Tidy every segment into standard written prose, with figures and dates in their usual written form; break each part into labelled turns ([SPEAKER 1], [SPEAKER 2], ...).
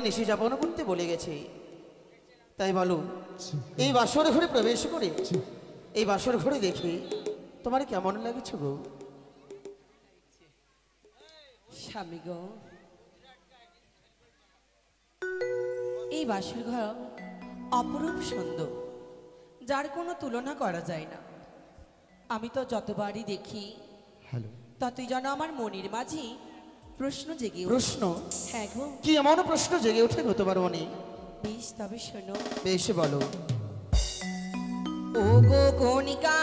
[SPEAKER 1] নিশি যাপন করতে বলে গেছে, তাই বলো এই বাসর ঘরে প্রবেশ করে এই বাসর ঘরে দেখে তোমার কেমন লাগছে গো?
[SPEAKER 2] স্বামী গো, এই বাসর ঘর অপরূপ সুন্দর, যার কোনো তুলনা করা যায় না। আমি তো যতবারই দেখি ততই যেন আমার মনের মাঝে প্রশ্ন জেগে ওঠে।
[SPEAKER 1] প্রশ্ন?
[SPEAKER 2] হ্যাঁ গো।
[SPEAKER 1] কি এমন প্রশ্ন জেগে ওঠে গো তোমার মনে?
[SPEAKER 2] বেশ, তবে শোনো।
[SPEAKER 1] বেশ বলো।
[SPEAKER 2] ও গো গণিকা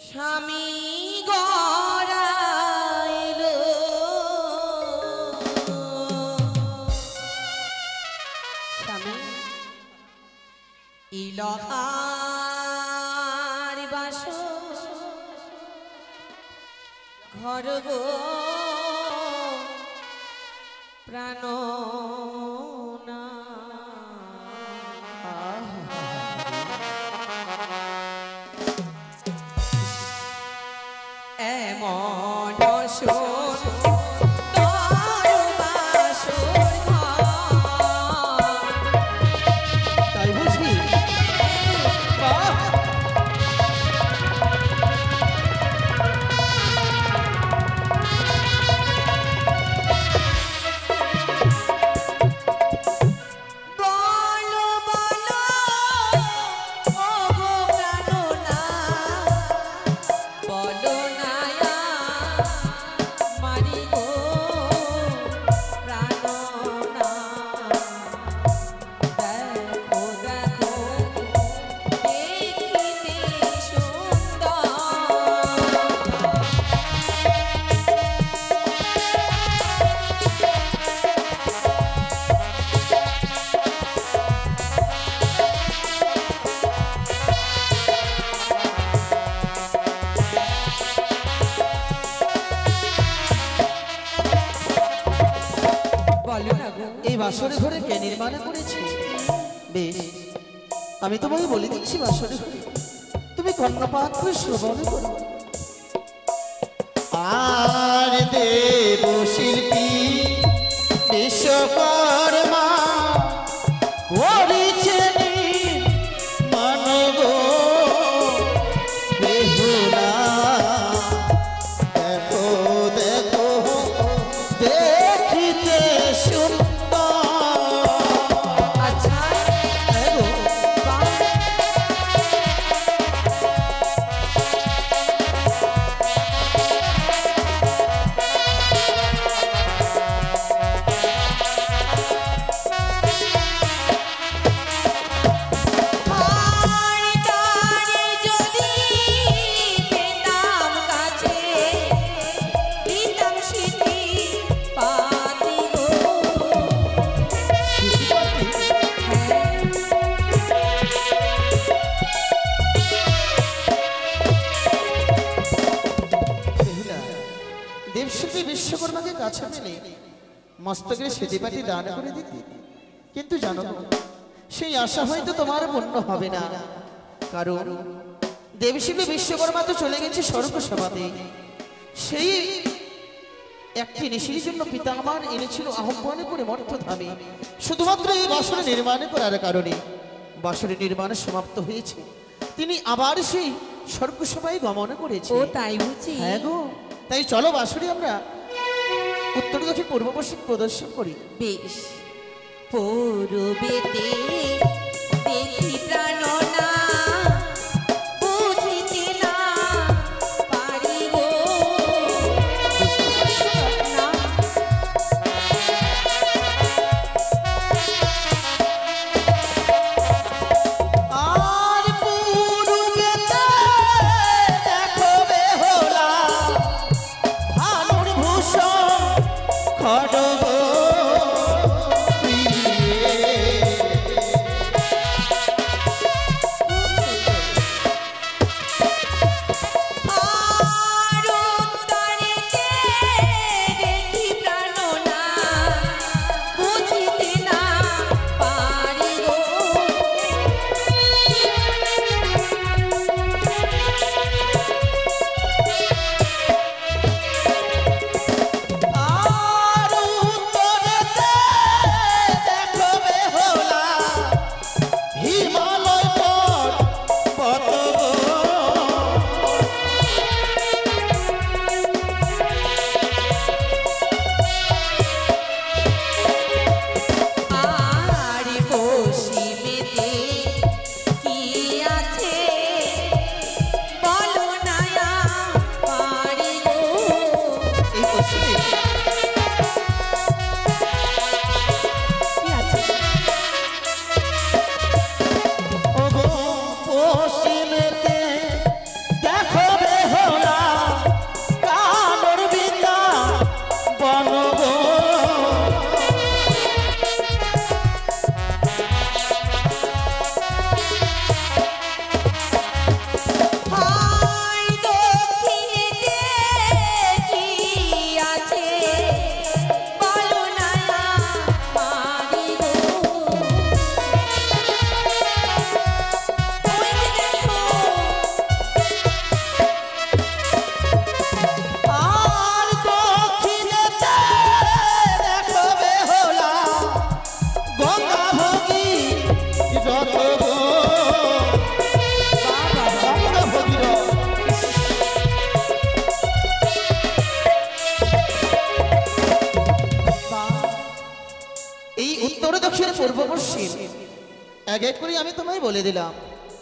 [SPEAKER 2] স্বামী গড়াইল, স্বামী ইলহার বাসর ঘর গো প্রাণ না এমন শোন
[SPEAKER 1] তাই বুঝি? এই বাসর ঘরে কে নির্মাণ করেছে? বেশ, আমি তোমাকে বলে দিচ্ছি বাসর ঘরে তুমি কর্ণপাত করে শ্রবণ করো। আর দেব শিল্পী বিশ্বকর্মা করেছেন মানব বেহুলা। দেখো দেখো দেখিতে সুন্দর।
[SPEAKER 2] আচ্ছা
[SPEAKER 1] দেবশিল্পী বিশ্বকর্মাকে কাছে মেনে মস্তকে সেদিপাটি দান করে দিতে, কিন্তু জানো সেই আশা হয়তো তোমার পূর্ণ হবে না। কারণ দেবশিল্পী বিশ্বকর্মা তো চলে গেছে স্বর্গ সভাতে। সেই একটি নিশির জন্য পিতা আমার এনেছিল আহ্বানে করে মর্তধামে, শুধুমাত্র এই বাসরে নির্মাণ করার কারণে বাসরে নির্মাণ সমাপ্ত হয়েছে। তিনি আবার সেই স্বর্গ সভায় গমন করেছে।
[SPEAKER 2] ও তাই বুঝি?
[SPEAKER 1] হ্যাঁ গো, তাই চলো বাসরে আমরা উত্তর দক্ষিণ পূর্ব পশ্চিম প্রদর্শন করি।
[SPEAKER 2] বেশ। পূর্বেতে দেখি প্রাণ না বুঝিতে না পারি গো না।
[SPEAKER 1] আর পূর্বেতে দেখো বেহুলা ভানুর ভূষণ খড়গ এক এক করে আমি তোমায় বলে দিলাম,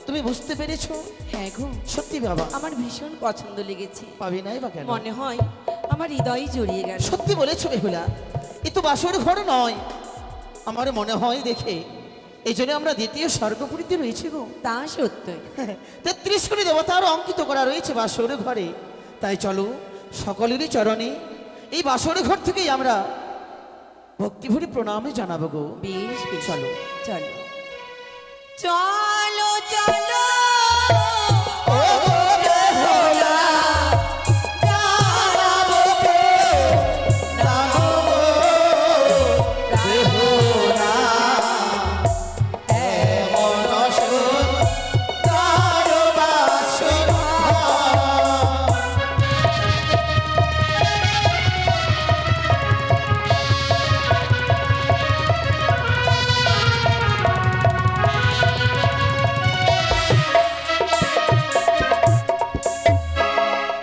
[SPEAKER 1] তুমি বুঝতে পেরেছো?
[SPEAKER 2] হ্যাঁ গো,
[SPEAKER 1] সত্যি বাবা,
[SPEAKER 2] আমার ভীষণ পছন্দ লেগেছে।
[SPEAKER 1] পাবি নাই বা কেন?
[SPEAKER 2] মনে হয় আমার হৃদয় জড়িয়ে গেল।
[SPEAKER 1] সত্যি বলেছো বেহুলা, এ তো বাসর ঘর নয়, আমার মনে হয় দেখে এই জন্য আমরা দ্বিতীয় স্বর্গপুরীতে রয়েছি গো।
[SPEAKER 2] তা সত্যই।
[SPEAKER 1] 33 কোটি দেবতার অঙ্কিত করা রয়েছে বাসর ঘরে। তাই চলো সকলেরই চরণে এই বাসর ঘর থেকেই আমরা ভক্তিভরি প্রণামে জানাবো গো।
[SPEAKER 2] বেশ বেশ,
[SPEAKER 1] চলো।
[SPEAKER 2] চলো চলো চলো
[SPEAKER 1] ও বেহুলা, জানাবো গো, জানাবো গো, বেহুলা, এমন সুন্দর বাসর ঘর।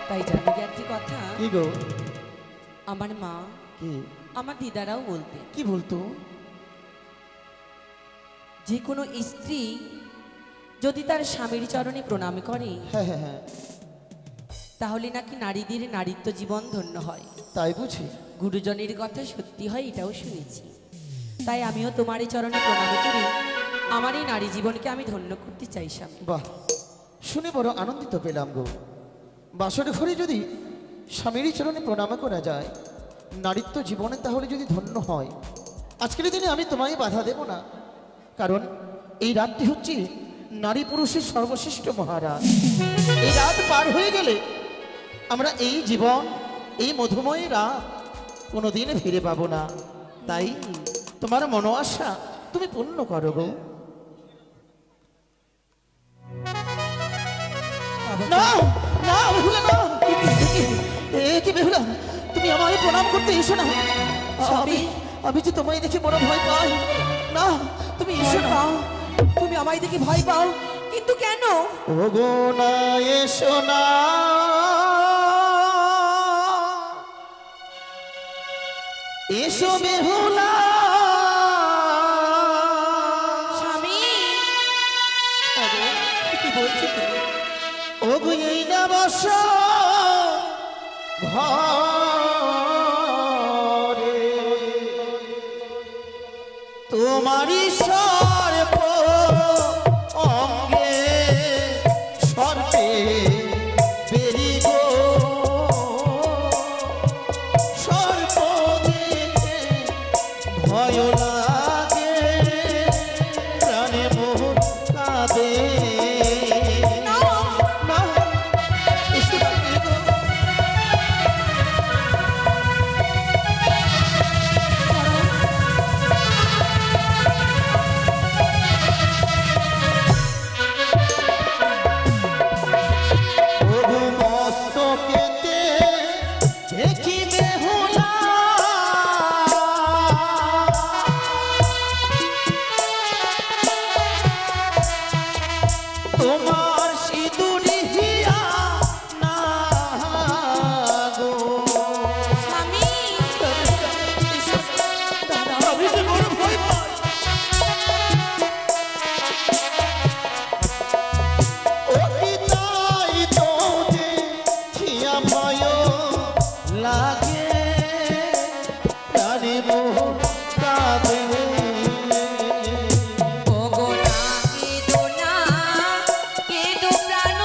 [SPEAKER 2] তাই জানো কি একটি কথা,
[SPEAKER 1] কি গো?
[SPEAKER 2] আমার মা,
[SPEAKER 1] কি
[SPEAKER 2] আমার দিদারাও বলতে,
[SPEAKER 1] কি বলতো?
[SPEAKER 2] যে কোনো স্ত্রী যদি তার স্বামীর চরণে প্রণাম করে,
[SPEAKER 1] হ্যাঁ হ্যাঁ হ্যাঁ,
[SPEAKER 2] তাহলে নাকি নারীদের নারীত্ব জীবন ধন্য হয়।
[SPEAKER 1] তাই বুঝি?
[SPEAKER 2] গুরুজনের কথা সত্যি হয় এটাও শুনেছি। তাই আমিও তোমার এই চরণে প্রণাম করে আমার এই নারী জীবনকে আমি ধন্য করতে চাই স্বামী।
[SPEAKER 1] বাহ, শুনে বড় আনন্দিত পেলাম গো। বাসর ঘরে যদি স্বামীর চরণে প্রণাম করা যায়, নারীত্ব জীবনে তাহলে যদি ধন্য হয়, আজকের দিনে আমি তোমায় বাধা দেব না। কারণ এই রাতটি হচ্ছে নারী পুরুষের সর্বশ্রেষ্ঠ মহারাজ। এই রাত পার হয়ে গেলে আমরা এই জীবন, এই মধুময় রাত কোনোদিন ফিরে পাবো না। তাই তোমার মনোআশা তুমি পূর্ণ করো গো। না না বেহুলা, না, কি বেহুলা, তুমি আমায় প্রণাম করতে এসো না। আমি আমি যে তোমায় দেখে বড় ভয় পাই। না, তুমি এসো না।
[SPEAKER 2] তুমি আমায় দেখে ভয় পাও, কিন্তু কেন?
[SPEAKER 1] ও গো না, এসো না, এসো বেহুলা।
[SPEAKER 2] স্বামী, কি বলছো তুমি?
[SPEAKER 1] ও গো এই না বস ঘরে, তোমারই সর্প অঙ্গে সর্পে বেরি গো, সর্প দেখে ভয় লাগে, প্রাণে মোর কাঁদে। না, এসো না গো। প্রভু মস্তকেতে দেখি বেহুলা, তোমার সিঁদুরি হিয়া না গো।
[SPEAKER 2] স্বামী,
[SPEAKER 1] আমি যে বড় ভয় পাই। ও কি তাই তো দেখিয়া ভয় লাগে, প্রাণে মোর কাঁদে।
[SPEAKER 2] ওগো না কেঁদো না, কেঁদো প্রাণ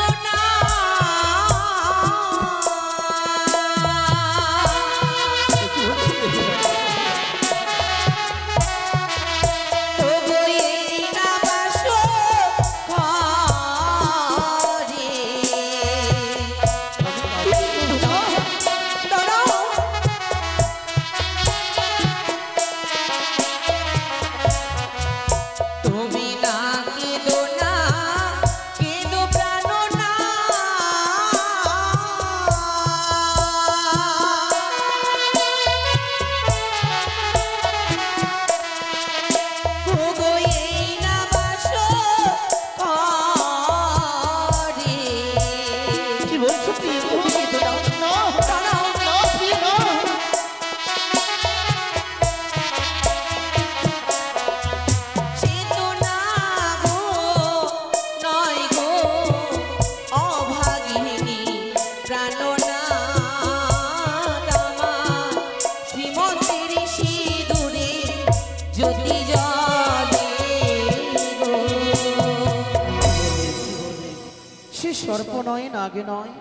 [SPEAKER 1] সে সর্প নয় নাগে নয়,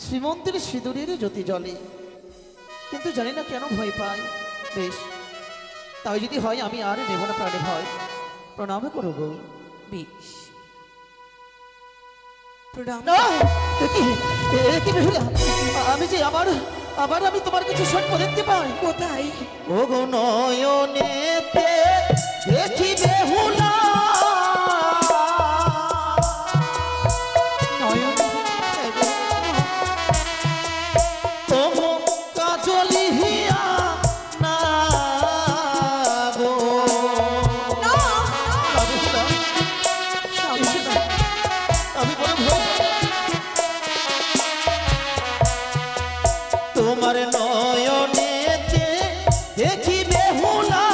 [SPEAKER 1] শ্রীমন্তের সিঁদুরের জ্যোতি জলে। কিন্তু জানি না কেন ভয় পাই। বেশ, তাই যদি হয় আমি আর নেব না প্রাণে ভয়। প্রণাম করো গো।
[SPEAKER 2] বেশ, প্রণাম।
[SPEAKER 1] না, এ কি বেহুলা? আমি যে আবার আবার আমি তোমার কিছু সর্প দেখতে পাই।
[SPEAKER 2] কোথায়?
[SPEAKER 1] ও গো নয়নেতে দেখি বেহুলা,
[SPEAKER 2] নয়নে?
[SPEAKER 1] তোমো কাজলি হিয়া না গো।
[SPEAKER 2] না,
[SPEAKER 1] না বেহুলা, এসো না, আমি বড় ভয় পাই। তোমার নয়নেতে দেখি বেহুলা,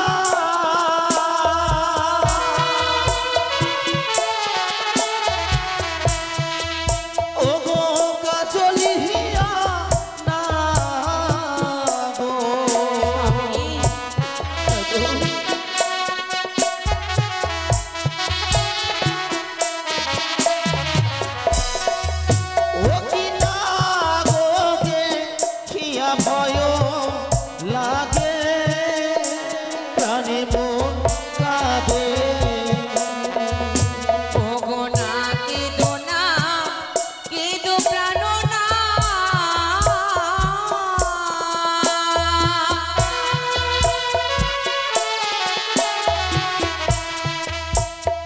[SPEAKER 1] ও গো কাজলি হিয়া না গো। ও কি না গো দেখিয়া ভয় লাগে, প্রাণে মন কাঁদে।
[SPEAKER 2] ওগো না কেঁদো না, কেঁদো প্রাণ না।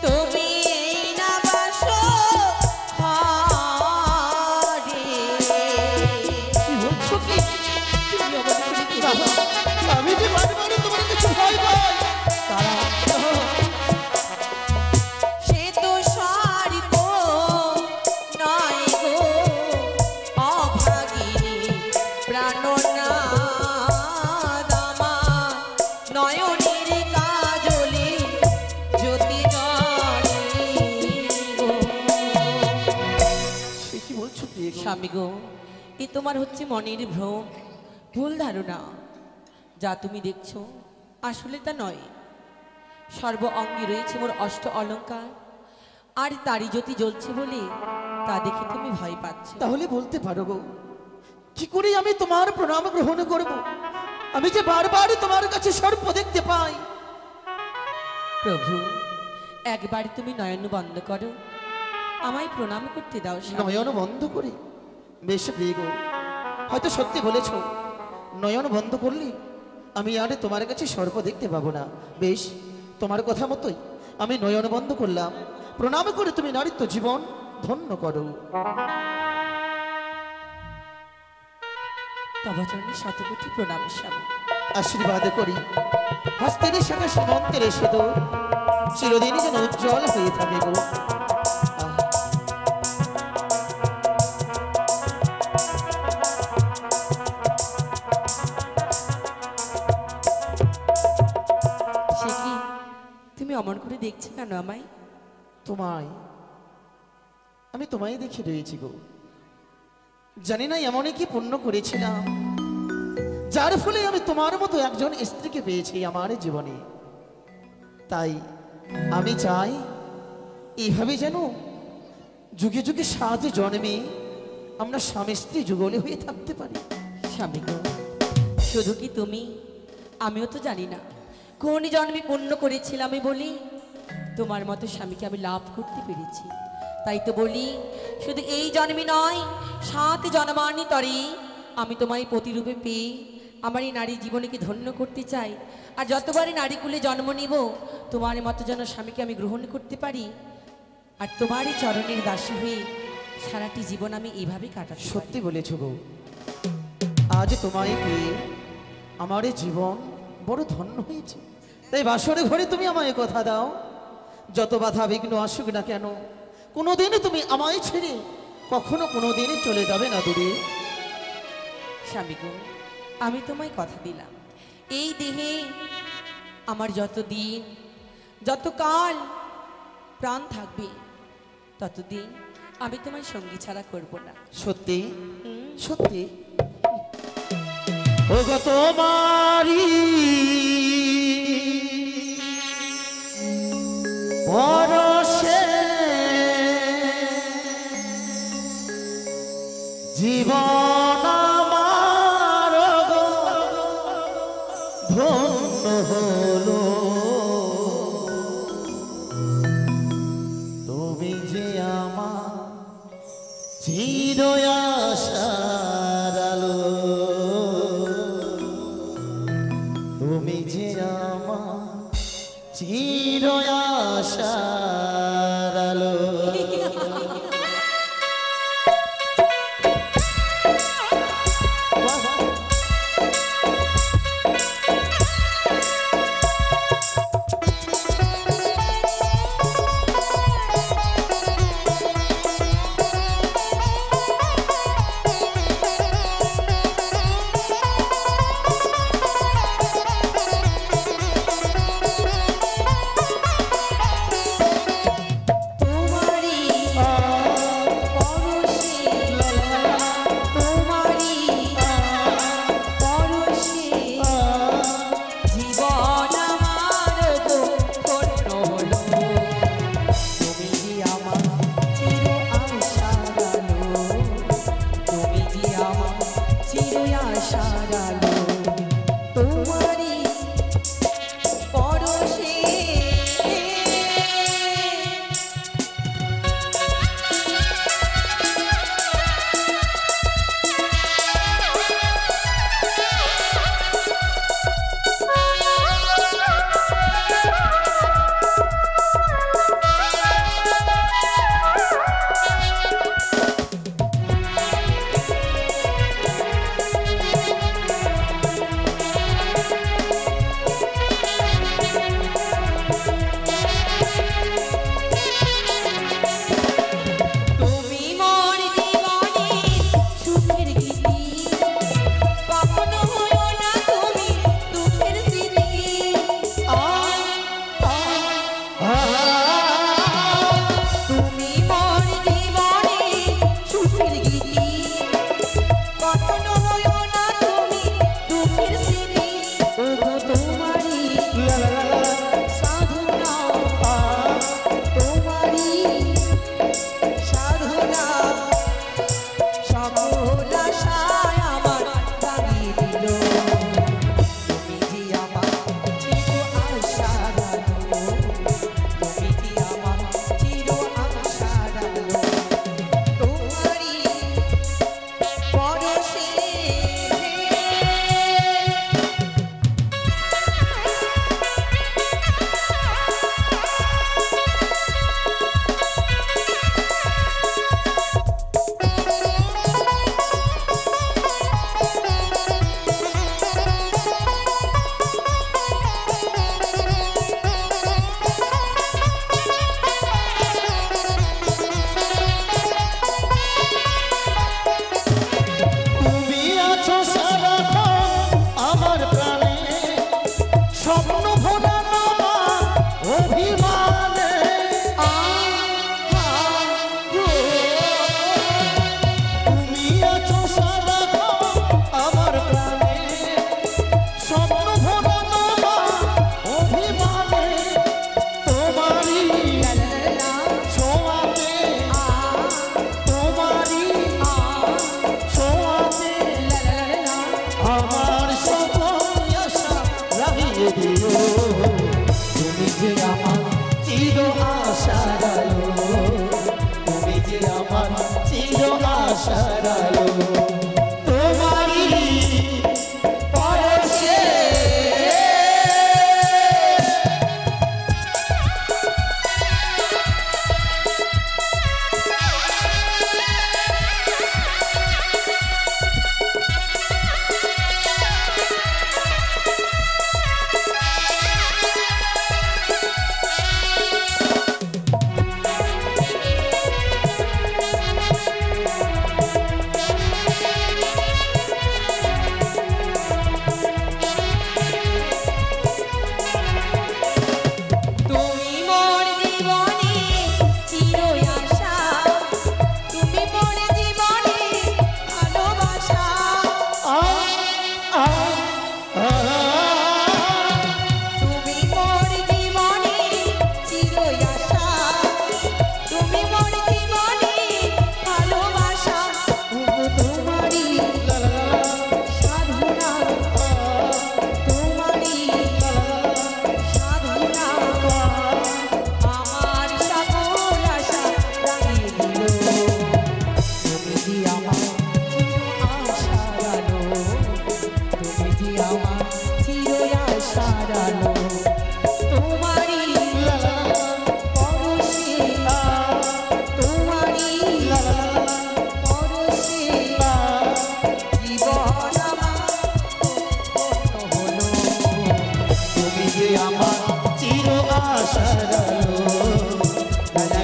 [SPEAKER 2] তুমি এই না বাসো ঘরে।
[SPEAKER 1] কি বলছো কি?
[SPEAKER 2] তুমি আমাকে বলে কি
[SPEAKER 1] বাবা, আমি যে বাড়ি বাড়ি তোমার কিছু ভয় পাই।
[SPEAKER 2] তারা সে তো সারিত নয় গো অভাগিনী প্রাণনাদ আমার নয়নের কাজলে জ্যোতি জলে গো।
[SPEAKER 1] সে কি বলছো প্রিয় গো?
[SPEAKER 2] স্বামী গো, এ তোমার হচ্ছে মনের ভ্রম, ভুল ধারণা। যা তুমি দেখছো আসলে তা নয়। সর্ব অঙ্গে রয়েছে মোর অষ্ট অলঙ্কার, আর তারই জ্যোতি জ্বলছে বলে তা দেখে তুমি ভয় পাচ্ছ।
[SPEAKER 1] তাহলে বলতে পারো গো, কি করে আমি তোমার প্রণাম গ্রহণ করব? আমি যে বারবার তোমার কাছে সর্প দেখতে পাই।
[SPEAKER 2] প্রভু, একবার তুমি নয়ন বন্ধ করো, আমায় প্রণাম করতে দাও স্বামী।
[SPEAKER 1] নয়ন বন্ধ করে? বেশ প্রিয় গো, হয়তো সত্যি বলেছ। নয়ন বন্ধ করলে আমি আর তোমার কাছে সর্প দেখতে পাবো না। বেশ, তোমার কথা মতোই আমি নয়ন বন্ধ করলাম। প্রণাম করে তুমি নারীত্ব জীবন ধন্য করো।
[SPEAKER 2] তবচরণে শতকোটি প্রণাম স্বামী।
[SPEAKER 1] আশীর্বাদ করি হস্তের সঙ্গে সীমন্তের সেতু চিরদিনই যেন উজ্জ্বল হয়ে থাকে গো।
[SPEAKER 2] সে কি তুমি অমন করে দেখছো কেন আমায়?
[SPEAKER 1] তোমায় আমি তোমায় দেখে রয়েছি গো। জানি না এমনই কি পুণ্য করেছিলাম, যার ফলে আমি তোমার মতো একজন স্ত্রীকে পেয়েছি আমার জীবনে। তাই আমি চাই এইভাবে যেন যুগে যুগে সাথে জন্মে আমরা স্বামী স্ত্রী যুগলে হয়ে থাকতে পারি।
[SPEAKER 2] স্বামী গো, শুধু কি তুমি, আমিও তো জানি না কোন জন্মে পুণ্য করেছিলাম আমি বলি তোমার মতো স্বামীকে আমি লাভ করতে পেরেছি। তাই তো বলি, শুধু এই জন্মে নয়, 7 জন্মান্তরে আমি তোমায় প্রতিরূপে পেয়ে আমার এই নারী জীবনকে ধন্য করতে চাই। আর যতবারই নারী কুলে জন্ম নিব, তোমার মতো যেন স্বামীকে আমি গ্রহণ করতে পারি, আর তোমারই চরণের দাসী হয়ে সারাটি জীবন আমি এইভাবে কাটাতে পারি।
[SPEAKER 1] সত্যি বলেছ গো, আজ তোমায় পেয়ে আমার এই জীবন বড় ধন্য হয়েছে। তাই বাসরে ঘরে তুমি আমায় কথা দাও, যত বাধা বিঘ্ন আসুক না কেন, কোনোদিনই তুমি আমায় ছেড়ে কখনো কোনোদিনই চলে যাবে না দূরে।
[SPEAKER 2] স্বামী গো, আমি তোমায় কথা দিলাম, এই দেহে আমার যত দিন, যত কাল প্রাণ থাকবে, ততদিন আমি তোমার সঙ্গী ছাড়া করব না।
[SPEAKER 1] সত্যি সত্যি ও গো তোমারি পরশে জীবন আমার গো ধন্য হলো, তুমি যে আমার চির আশার আলো, তুমি যে আমার চির আশার আলো।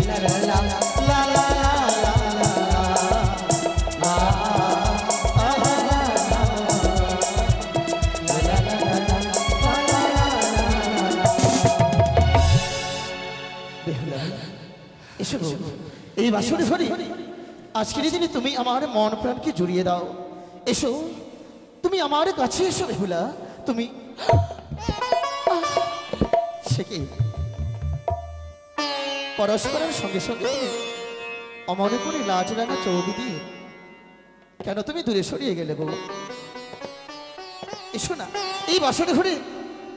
[SPEAKER 1] লা লা লা লা লা এসো গো, এই বাসরে ঘরে আজকের দিনে তুমি আমার মন প্রাণকে জড়িয়ে দাও। এসো, তুমি আমার কাছে এসো বেহুলা। তুমি সে কি পরস্পরের সঙ্গে সঙ্গে তুমি অমনে করে লাজ রাঙা চোখ দিয়ে কেন তুমি দূরে সরিয়ে গেলে গো? এসো না, এই বাসরে ঘরে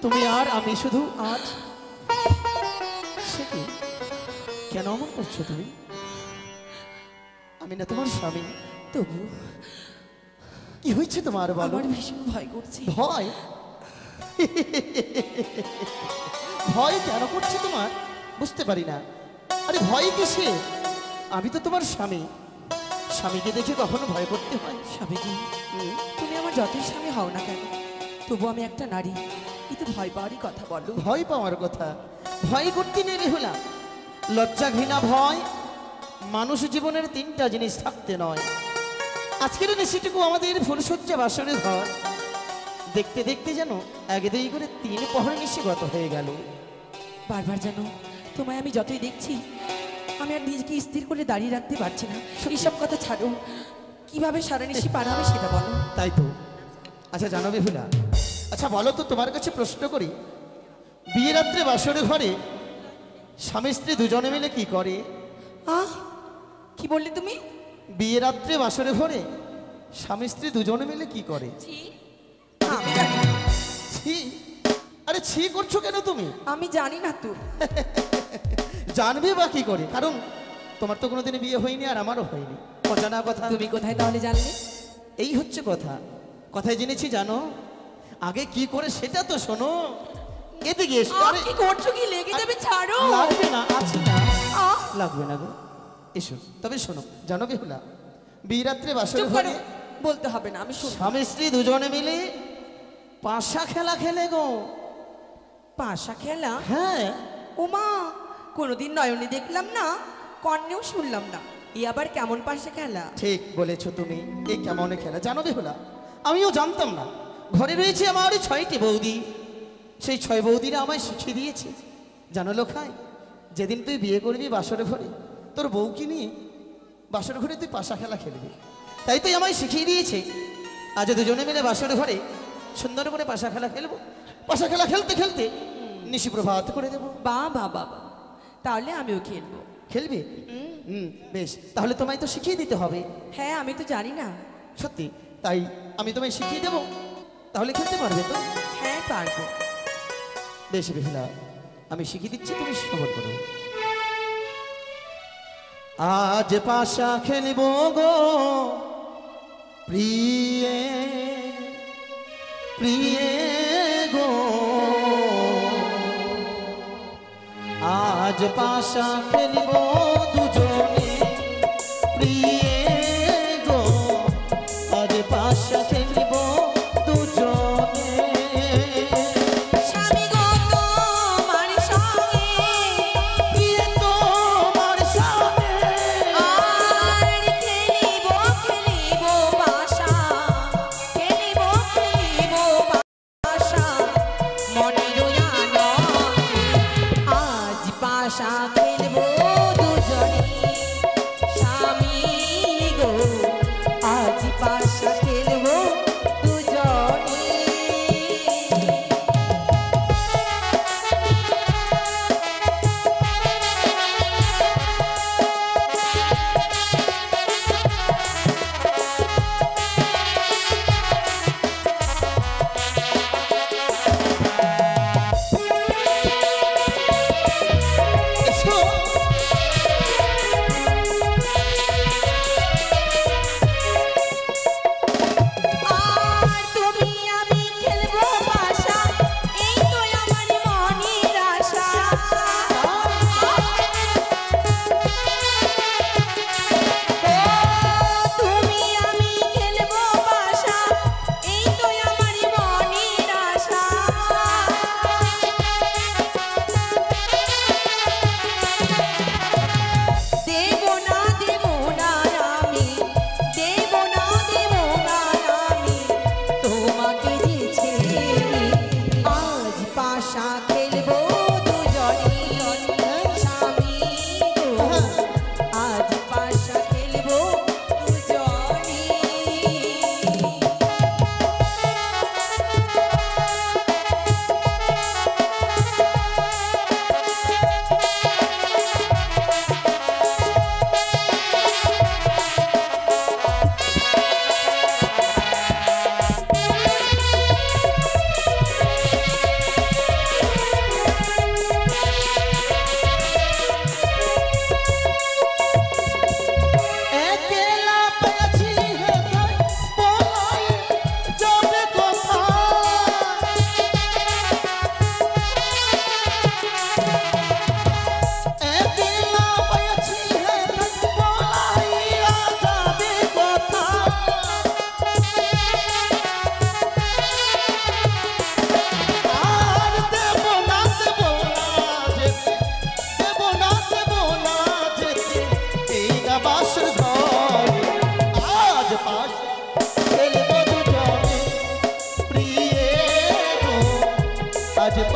[SPEAKER 1] তুমি আর আমি শুধু আজ। সে কি কেন অমন করছো তুমি? আমি না তোমার স্বামী।
[SPEAKER 2] তবু
[SPEAKER 1] কি হয়েছে তোমার বলো?
[SPEAKER 2] আমার ভীষণ ভয় করছে।
[SPEAKER 1] ভয়? ভয় কেন করছে তোমার বুঝতে পারি না। আরে ভয় কিসে? আমি তো তোমার স্বামী। স্বামীকে দেখে কখনো ভয় করতে হয়?
[SPEAKER 2] স্বামী গো, তুমি আমার যতই স্বামী হও না কেন, তবু আমি একটা নারী, কিন্তু ভয় পাওয়ারই কথা বলো।
[SPEAKER 1] ভয় পাওয়ার কথা? ভয় করতে নেই বেহুলা। লজ্জা, ঘৃণা, ভয় মানুষ জীবনের তিনটা জিনিস থাকতে নয়। আজকের নিশিটুকু আমাদের ফুলসজ্জা বাসনের ঘর দেখতে দেখতে যেন এক দুই করে 3 প্রহর নিশি গত হয়ে গেল।
[SPEAKER 2] বারবার যেন তোমায় আমি যতই দেখছি, আমি আর নিজেকে স্থির করে দাঁড়িয়ে রাখতে পারছি না। এইসব কথা ছাড়ো, কিভাবে সারা নিশি পার হবে সেটা বলো।
[SPEAKER 1] তাই তো। আচ্ছা জানো বেহুলা, আচ্ছা বলো তো, তোমার কাছে প্রশ্ন করি, বিয়ে রাত্রে বাসরে ঘরে স্বামী স্ত্রী দুজনে মিলে কি করে?
[SPEAKER 2] কি বললে তুমি?
[SPEAKER 1] বিয়ে রাত্রে বাসরে ঘরে স্বামী স্ত্রী দুজনে মিলে কি করে?
[SPEAKER 2] আমি জানি না।
[SPEAKER 1] ছি! আরে ছি করছো কেন তুমি?
[SPEAKER 2] আমি জানি না তো।
[SPEAKER 1] জানবে বা কি করে? কারণ তোমার তো কোনোদিন বিয়ে হয়নি আর আমারও হয়নি। অজানা কথা।
[SPEAKER 2] তুমি কোথায় তাহলে জানলে?
[SPEAKER 1] এই হচ্ছে কথা। কথায় জেনেছি জানো, আগে কি করে সেটা তো শোনো। এদিকে এসো। আরে
[SPEAKER 2] কি করছো? কি লেগে যাবে, ছাড়ো।
[SPEAKER 1] লাগবে না, আছে না, লাগবে না গো। এসো তবে শোনো, জানো বেহুলা, বিয়ে রাত্রে বাসরে
[SPEAKER 2] চুপ
[SPEAKER 1] ঘরে
[SPEAKER 2] করো, বলতে হবে না, আমি শুনবো।
[SPEAKER 1] স্বামী স্ত্রী দুজনে মিলে পাশা খেলা খেলে গো।
[SPEAKER 2] পাশা খেলা?
[SPEAKER 1] হ্যাঁ।
[SPEAKER 2] ওমা, কোনোদিন নয়নে দেখলাম না, কর্ণেও শুনলাম না। এ আবার কেমন পাশা খেলা?
[SPEAKER 1] ঠিক বলেছো তুমি, এই কেমন খেলা জানো বেহুলা, আমিও জানতাম না। ঘরে রয়েছে আমার 6টি বৌদি, সেই 6 বৌদিরা আমায় শিখিয়ে দিয়েছে। জানো লোখাই, যেদিন তুই বিয়ে করবি বাসরে ঘরে, তোর বউকে নিয়ে বাসর ঘরে তুই পাশা খেলা খেলবি। তাই তুই আমায় শিখিয়ে দিয়েছে, আজ দুজনে মিলে বাসর ঘরে সুন্দর করে পাশা খেলা খেলবো। পাশা খেলা খেলতে খেলতে নিশি প্রভাত করে দেবো।
[SPEAKER 2] বাবা বাবা, তাহলে আমিও খেলবো।
[SPEAKER 1] খেলবি? বেশ, তাহলে তোমায় তো শিখিয়ে দিতে হবে।
[SPEAKER 2] হ্যাঁ, আমি তো জানি না।
[SPEAKER 1] সত্যি? তাই আমি তোমায় শিখিয়ে দেবো, তাহলে খেলতে পারবে তো?
[SPEAKER 2] হ্যাঁ, পারবো।
[SPEAKER 1] বেশ বেহুলা, আমি শিখিয়ে দিচ্ছি, তুমি শ্রবণ করো। আজ পাশা খেলব গো প্রিয়ে প্রিয়ে গো, আজ পাশা খেলব দুজনে প্রিয়ে গো, আজ পাশা খেলব দুজনে।
[SPEAKER 2] স্বামী গো তোমার সঙ্গে,
[SPEAKER 1] প্রিয়ে তোমার সঙ্গে,
[SPEAKER 2] আর খেলিব খেলিব পাশা, খেলিব খেলিব পাশা, মনের আনন্দে আজ পাশা খেলব দুজনে।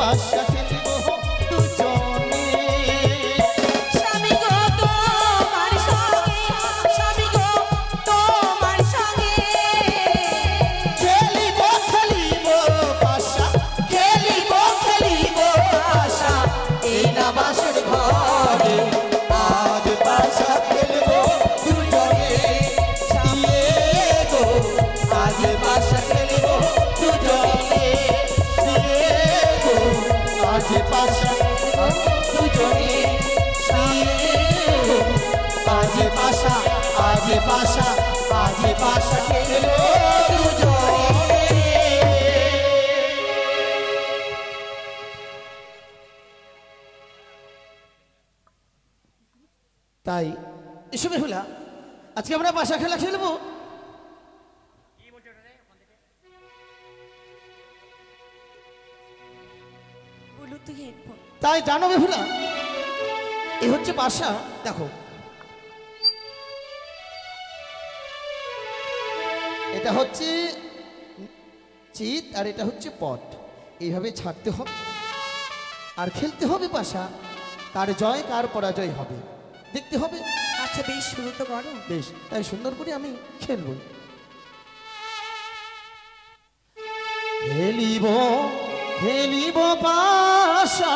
[SPEAKER 1] পাশা খেলবো দুজনে।
[SPEAKER 2] স্বামী গো তোমার সঙ্গে, স্বামী গো তোমার সঙ্গে
[SPEAKER 1] খেলিব খেলিব পাশা, খেলিব খেলিব পাশা, এই না বাসর ঘরে আজ পাশা খেলবো দুজনে। দিয়ে গো আজ পাশা খেলবো দুজনে, দিয়ে গো আজ পাশা দুজনে, দিয়ে গো আজ পাশা, আজ পাশা, আজ পাশা খেলবো দুজনে। তাই এসো বেহুলা, আজকে আমরা পাশা খেলা খেলবো।
[SPEAKER 2] Bluetooth headphone.
[SPEAKER 1] তাই জানো বেহুলা, এ হচ্ছে পাশা। দেখো এটা হচ্ছে চিত আর এটা হচ্ছে পট, এইভাবে ছাড়তে হবে আর খেলতে হবে পাশা। কার জয় কার পরাজয় হবে দেখতে হবে।
[SPEAKER 2] আচ্ছা বেশ, শুরু তো করো।
[SPEAKER 1] বেশ, তাই সুন্দর করে আমি খেলবো। খেলিব খেলিব পাশা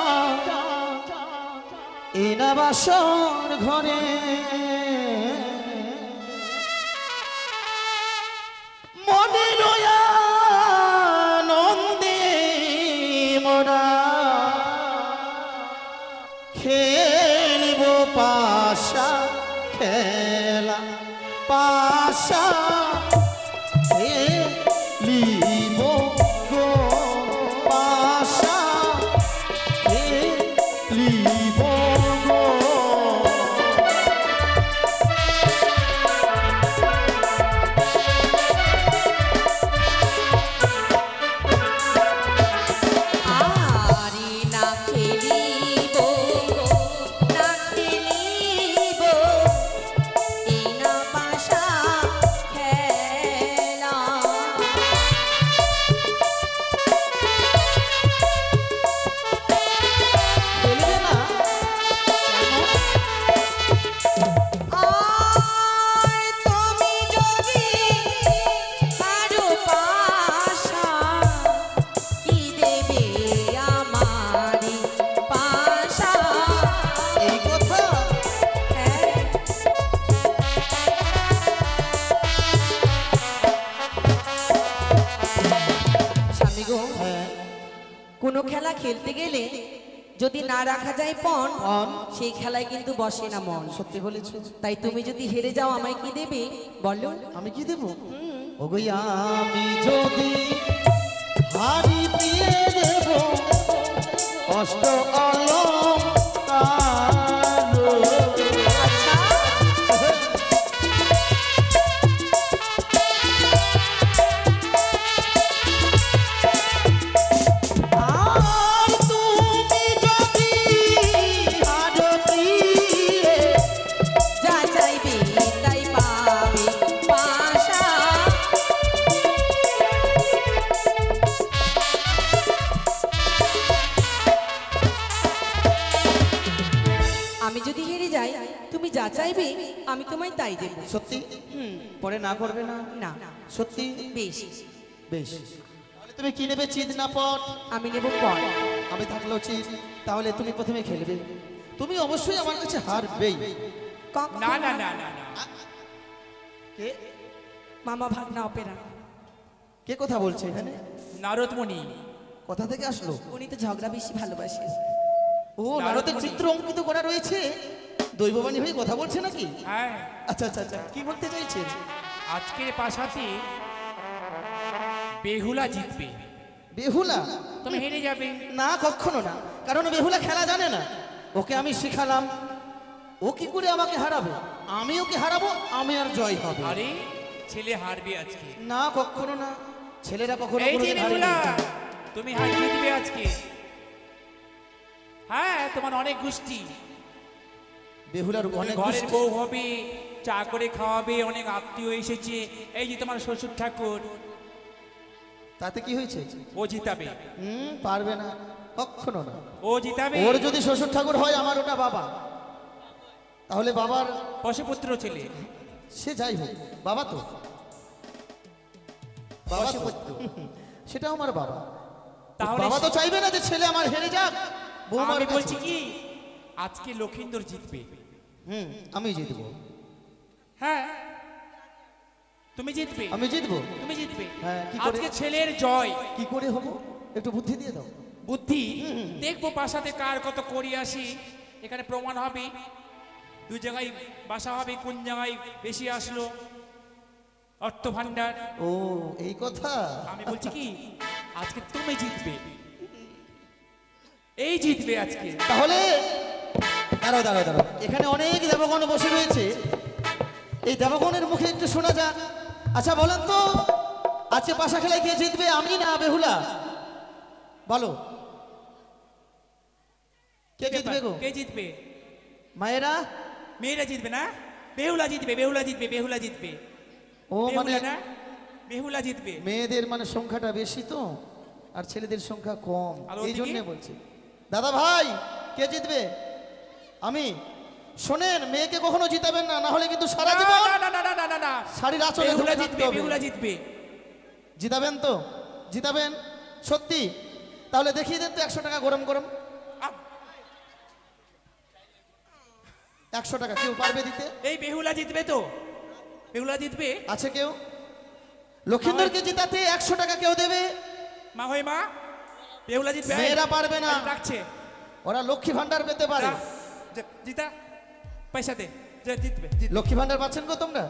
[SPEAKER 1] এনা বাসর ঘরে, মনে নন্দে মোরা খেলিব পাশা খেলা, পাশা খেলিব গো পাশা খেলিব গো।
[SPEAKER 2] আরে না খেলিব না খেলিব এই না পাশা খেলা।
[SPEAKER 1] খেলবে না?
[SPEAKER 2] আর তুমি যদি পারো পাশা কি দেবে আমারি পাশা।
[SPEAKER 1] এই কথা
[SPEAKER 2] হ্যাঁ স্বামী গো,
[SPEAKER 1] হ্যাঁ,
[SPEAKER 2] কোনো খেলা খেলতে গেলে যদি না রাখা যায় পণ,
[SPEAKER 1] পণ?
[SPEAKER 2] সেই খেলায় কিন্তু বসে না মন।
[SPEAKER 1] সত্যি বলেছো।
[SPEAKER 2] তাই তুমি যদি হেরে যাও আমায় কি দেবে বলো?
[SPEAKER 1] আমি কি দেব? ওগো আমি যদি হারি দিয়ে দেব কষ্ট অলঙ্কার।
[SPEAKER 2] আচ্ছা
[SPEAKER 1] আর তুমি যদি হারো দিয়ে
[SPEAKER 2] যা চাইবে তাই পাবে পাশা। আমি যদি হেরে যাই তুমি যা চাইবে আমি তোমায় তাই দেব।
[SPEAKER 1] সত্যি পরে না করবে না?
[SPEAKER 2] না
[SPEAKER 1] সত্যি?
[SPEAKER 2] বেশ,
[SPEAKER 1] বেশ, তাহলে তুমি কি নেবে, চিত না পট?
[SPEAKER 2] আমি নেব পণ।
[SPEAKER 1] আমি থাকলেও চিত। তাহলে তুমি প্রথমে খেলবে, তুমি অবশ্যই আমার কাছে হারবেই।
[SPEAKER 3] না না না না না
[SPEAKER 1] কে
[SPEAKER 2] মামা ভাগনা অপেরা,
[SPEAKER 1] কে কথা বলছে এখানে?
[SPEAKER 3] নারদমণি
[SPEAKER 1] কোথা থেকে আসলো?
[SPEAKER 2] উনি তো ঝগড়া বেশি ভালোবাসে।
[SPEAKER 1] ও নারদের চিত্র অঙ্কিত করা রয়েছে, দৈববাণী হয়ে কথা বলছে নাকি?
[SPEAKER 3] হ্যাঁ
[SPEAKER 1] আচ্ছা আচ্ছা আচ্ছা, কি বলতে চাইছেন?
[SPEAKER 3] আজকের পাশাতে বেহুলা জিতবে,
[SPEAKER 1] বেহুলা?
[SPEAKER 3] তুমি হেরে যাবে।
[SPEAKER 1] না, কখনো না, কারণ বেহুলা খেলা জানে না। ওকে আমি শিখালাম, ও কি করে আমাকে হারাবে? আমি ওকে হারাবো, আমি আর জয় হবে।
[SPEAKER 3] আরে ছেলে হারবে আজকে।
[SPEAKER 1] না, কখনো না, ছেলেরা কখনো
[SPEAKER 3] এই যে
[SPEAKER 1] কোনোদিন
[SPEAKER 3] বেহুলা,
[SPEAKER 1] হারেনি।
[SPEAKER 3] তুমি হার জিতবে আজকে। হ্যাঁ তোমার অনেক গোষ্ঠী,
[SPEAKER 1] বেহুলার অনেক
[SPEAKER 3] ঘরের
[SPEAKER 1] গোষ্ঠী।
[SPEAKER 3] বউ হবে, চা করে খাওয়াবে, অনেক আত্মীয় এসেছে। এই যে তোমার শ্বশুর ঠাকুর,
[SPEAKER 1] তাতে কি হয়েছে?
[SPEAKER 3] ও জিতাবে।
[SPEAKER 1] পারবে না। কখনো না।
[SPEAKER 3] ও জিতাবে?
[SPEAKER 1] ওর যদি শ্বশুর ঠাকুর হয় আমার ওটা বাবা, তাহলে বাবার
[SPEAKER 3] পশুপুত্র ছেলে।
[SPEAKER 1] সে যাই হোক, বাবা তো বাবা তো।
[SPEAKER 3] পশুপুত্র।
[SPEAKER 1] সেটাও আমার বাবা।
[SPEAKER 3] তাহলে
[SPEAKER 1] বাবা তো চাইবে না যে ছেলে আমার হেরে যাক, বৌমার
[SPEAKER 3] আমি
[SPEAKER 1] কাছে।
[SPEAKER 3] বলছি কি, আজকে লক্ষিন্দর জিতবে।
[SPEAKER 1] আমি জিতবো।
[SPEAKER 3] হ্যাঁ, তুমি জিতবে।
[SPEAKER 1] আমি জিতবো।
[SPEAKER 3] তুমি জিতবে।
[SPEAKER 1] হ্যাঁ, কি করে?
[SPEAKER 3] আজকে ছেলের জয়।
[SPEAKER 1] কি করে হবো, একটু বুদ্ধি দিয়ে দাও।
[SPEAKER 3] বুদ্ধি দেখবো বাসাতে কার কত করি আসি, এখানে প্রমাণ হবে। দুই জায়গায় বাসা হবে, কোন জায়গায় বেশি আসলো অর্থ ভান্ডার।
[SPEAKER 1] ও এই কথা।
[SPEAKER 3] আমি বলছি কি, আজকে তুমি জিতবে, এই জিতবে আজকে।
[SPEAKER 1] তাহলে দাঁড়াও দাঁড়াও দাঁড়াও, এখানে অনেক দেবগণ বসে রয়েছে, এই দেবগণের মুখে একটু শোনা যাক। আচ্ছা বলেন তো, আজকে পাশা খেলায় কে জিতবে, আমি না বেহুলা? বলো, কে জিতবে গো?
[SPEAKER 3] কে জিতবে?
[SPEAKER 1] মায়েরা?
[SPEAKER 3] মেয়েরা জিতবে না, বেহুলা জিতবে, বেহুলা জিতবে, বেহুলা জিতবে।
[SPEAKER 1] ও মানে
[SPEAKER 3] বেহুলা না, বেহুলা জিতবে।
[SPEAKER 1] মেয়েদের মানে সংখ্যাটা বেশি তো, আর ছেলেদের সংখ্যা কম,
[SPEAKER 3] আর
[SPEAKER 1] এই
[SPEAKER 3] ওদিকে?
[SPEAKER 1] জন্য বলছি। দাদা ভাই, কে জিতবে? আমি। শোনেন, মেয়েকে কখনো জিতাবেন না, না হলে কিন্তু সারা
[SPEAKER 3] না,
[SPEAKER 1] জীবন
[SPEAKER 3] না, না, না, না, না, না, না।
[SPEAKER 1] শাড়ির আঁচলে
[SPEAKER 3] বেহুলা
[SPEAKER 1] ঢুকে থাকতে
[SPEAKER 3] জিতবে,
[SPEAKER 1] হবে।
[SPEAKER 3] বেহুলা জিতবে।
[SPEAKER 1] জিতাবেন তো? জিতাবেন সত্যি? তাহলে দেখিয়ে দেন তো 100 টাকা গরম গরম। 100 টাকা কেউ পারবে দিতে?
[SPEAKER 3] এই বেহুলা জিতবে তো? বেহুলা জিতবে?
[SPEAKER 1] আছে কেউ? লক্ষিন্দরকে জিতাতে 100 টাকা কেউ দেবে?
[SPEAKER 3] মা হয়ে মা, বেহুলা জিতবে।
[SPEAKER 1] মেয়েরা পারবে না,
[SPEAKER 3] ডাকছে।
[SPEAKER 1] ওরা লক্ষ্মী ভান্ডার পেতে পারে।
[SPEAKER 3] যা, জিতা, পয়সা দে, যে জিতবে, জিতবে।
[SPEAKER 1] লক্ষ্মী ভান্ডার পাচ্ছেন গো তোমরা?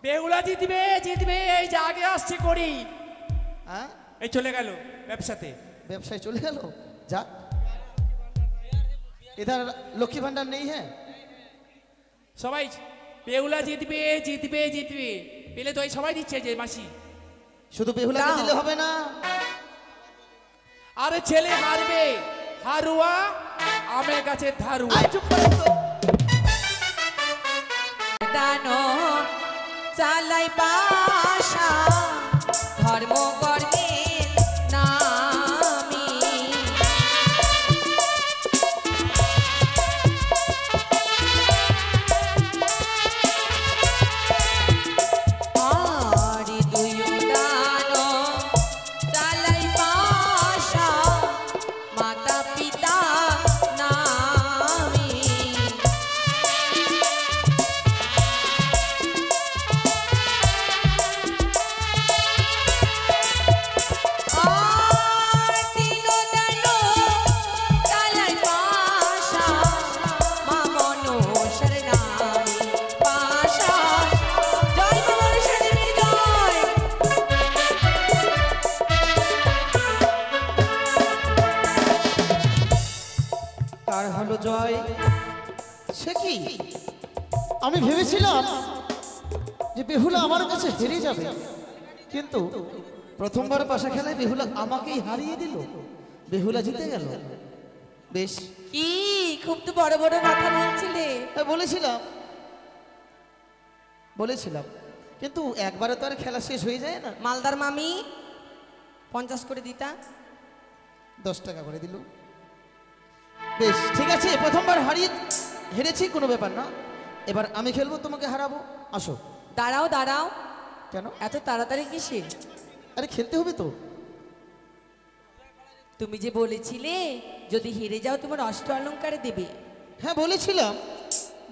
[SPEAKER 3] বেহুলা জিতবে, জিতবে। এই যে আগে আসছে করি,
[SPEAKER 1] হ্যাঁ,
[SPEAKER 3] এই চলে গেল ব্যবসাতে।
[SPEAKER 1] ব্যবসায় চলে গেল, যাক। এধার লক্ষ্মী ভান্ডার নেই। হ্যাঁ,
[SPEAKER 3] সবাই বেহুলা জিতবে, জিতবে, জিতবে। পেলে তো এই সবাই দিচ্ছে যে মাসি।
[SPEAKER 1] শুধু বেহুলাকে
[SPEAKER 2] দাও।
[SPEAKER 1] দিলে হবে না।
[SPEAKER 3] আরে ছেলে হারবে, হারুয়া আমের গাছের ধারুয়া।
[SPEAKER 1] আয়, চুপ করেন তো।
[SPEAKER 2] দানো চালাই পাশা ধর্ম কর্মে নামি আরে দুয়ো দানো চালাই পাশা মাতা পিতা নামি
[SPEAKER 1] কার হলো জয়? সে কি, আমি ভেবেছিলাম যে বেহুলা আমার কাছে হেরে যাবে, কিন্তু প্রথমবার পাশা খেলায় বেহুলা আমাকেই হারিয়ে দিল, বেহুলা জিতে গেল। বেশ,
[SPEAKER 2] কি খুব তো বড় বড় কথা বলছিলে।
[SPEAKER 1] হ্যাঁ, বলেছিলাম বলেছিলাম, কিন্তু একবারে তো আর খেলা শেষ হয়ে যায় না।
[SPEAKER 2] মালদার মামি 50 করে দিতা।
[SPEAKER 1] 10 টাকা করে দিল। বেশ ঠিক আছে, প্রথমবার হেরেছি, কোনো ব্যাপার না। এবার আমি খেলবো, তোমাকে হারাবো। আসো।
[SPEAKER 2] দাঁড়াও দাঁড়াও,
[SPEAKER 1] কেন?
[SPEAKER 2] এত তাড়াতাড়ি কিসে?
[SPEAKER 1] আরে খেলতে হবে তো।
[SPEAKER 2] তুমি যে বলেছিলে যদি হেরে যাও তোমার অষ্ট অলংকারে দেবে।
[SPEAKER 1] হ্যাঁ বলেছিলাম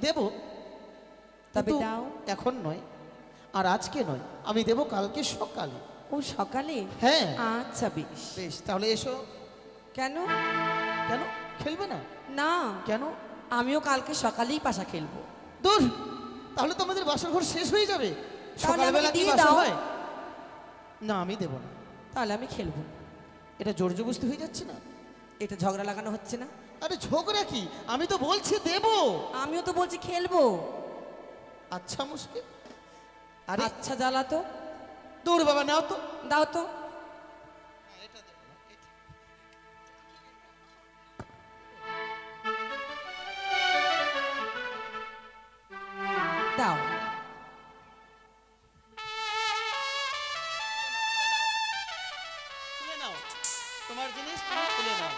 [SPEAKER 1] দেব,
[SPEAKER 2] তবে
[SPEAKER 1] কিন্তু
[SPEAKER 2] দাও।
[SPEAKER 1] এখন নয়, আর আজকে নয়, আমি দেব কালকে সকালে।
[SPEAKER 2] ও সকালে?
[SPEAKER 1] হ্যাঁ।
[SPEAKER 2] আচ্ছা বেশ।
[SPEAKER 1] বেশ, তাহলে এসো।
[SPEAKER 2] কেন?
[SPEAKER 1] কেন খেলবে না?
[SPEAKER 2] না,
[SPEAKER 1] কেন?
[SPEAKER 2] আমিও কালকে সকালেই পাশা খেলবো।
[SPEAKER 1] দূর, তাহলে তো আমাদের বাসর ঘর শেষ হয়ে যাবে।
[SPEAKER 2] তাহলে
[SPEAKER 1] সকালবেলা
[SPEAKER 2] আমাকে
[SPEAKER 1] কি
[SPEAKER 2] দিয়ে
[SPEAKER 1] বাসর
[SPEAKER 2] দাও।
[SPEAKER 1] হয়? না, আমি দেব না।
[SPEAKER 2] তাহলে আমি খেলবো না।
[SPEAKER 1] এটা জোর জবরদস্তি হয়ে যাচ্ছে না?
[SPEAKER 2] এটা ঝগড়া লাগানো হচ্ছে না?
[SPEAKER 1] আরে ঝগড়া কি, আমি তো বলছি দেব।
[SPEAKER 2] আমিও তো বলছি খেলবো।
[SPEAKER 1] আচ্ছা মুশকিল। আরে
[SPEAKER 2] আচ্ছা জ্বালা তো,
[SPEAKER 1] দূর বাবা, নাও তো।
[SPEAKER 2] দাও তো। দাও।
[SPEAKER 1] তুলে নাও, তোমার জিনিস তুমি তুলে নাও।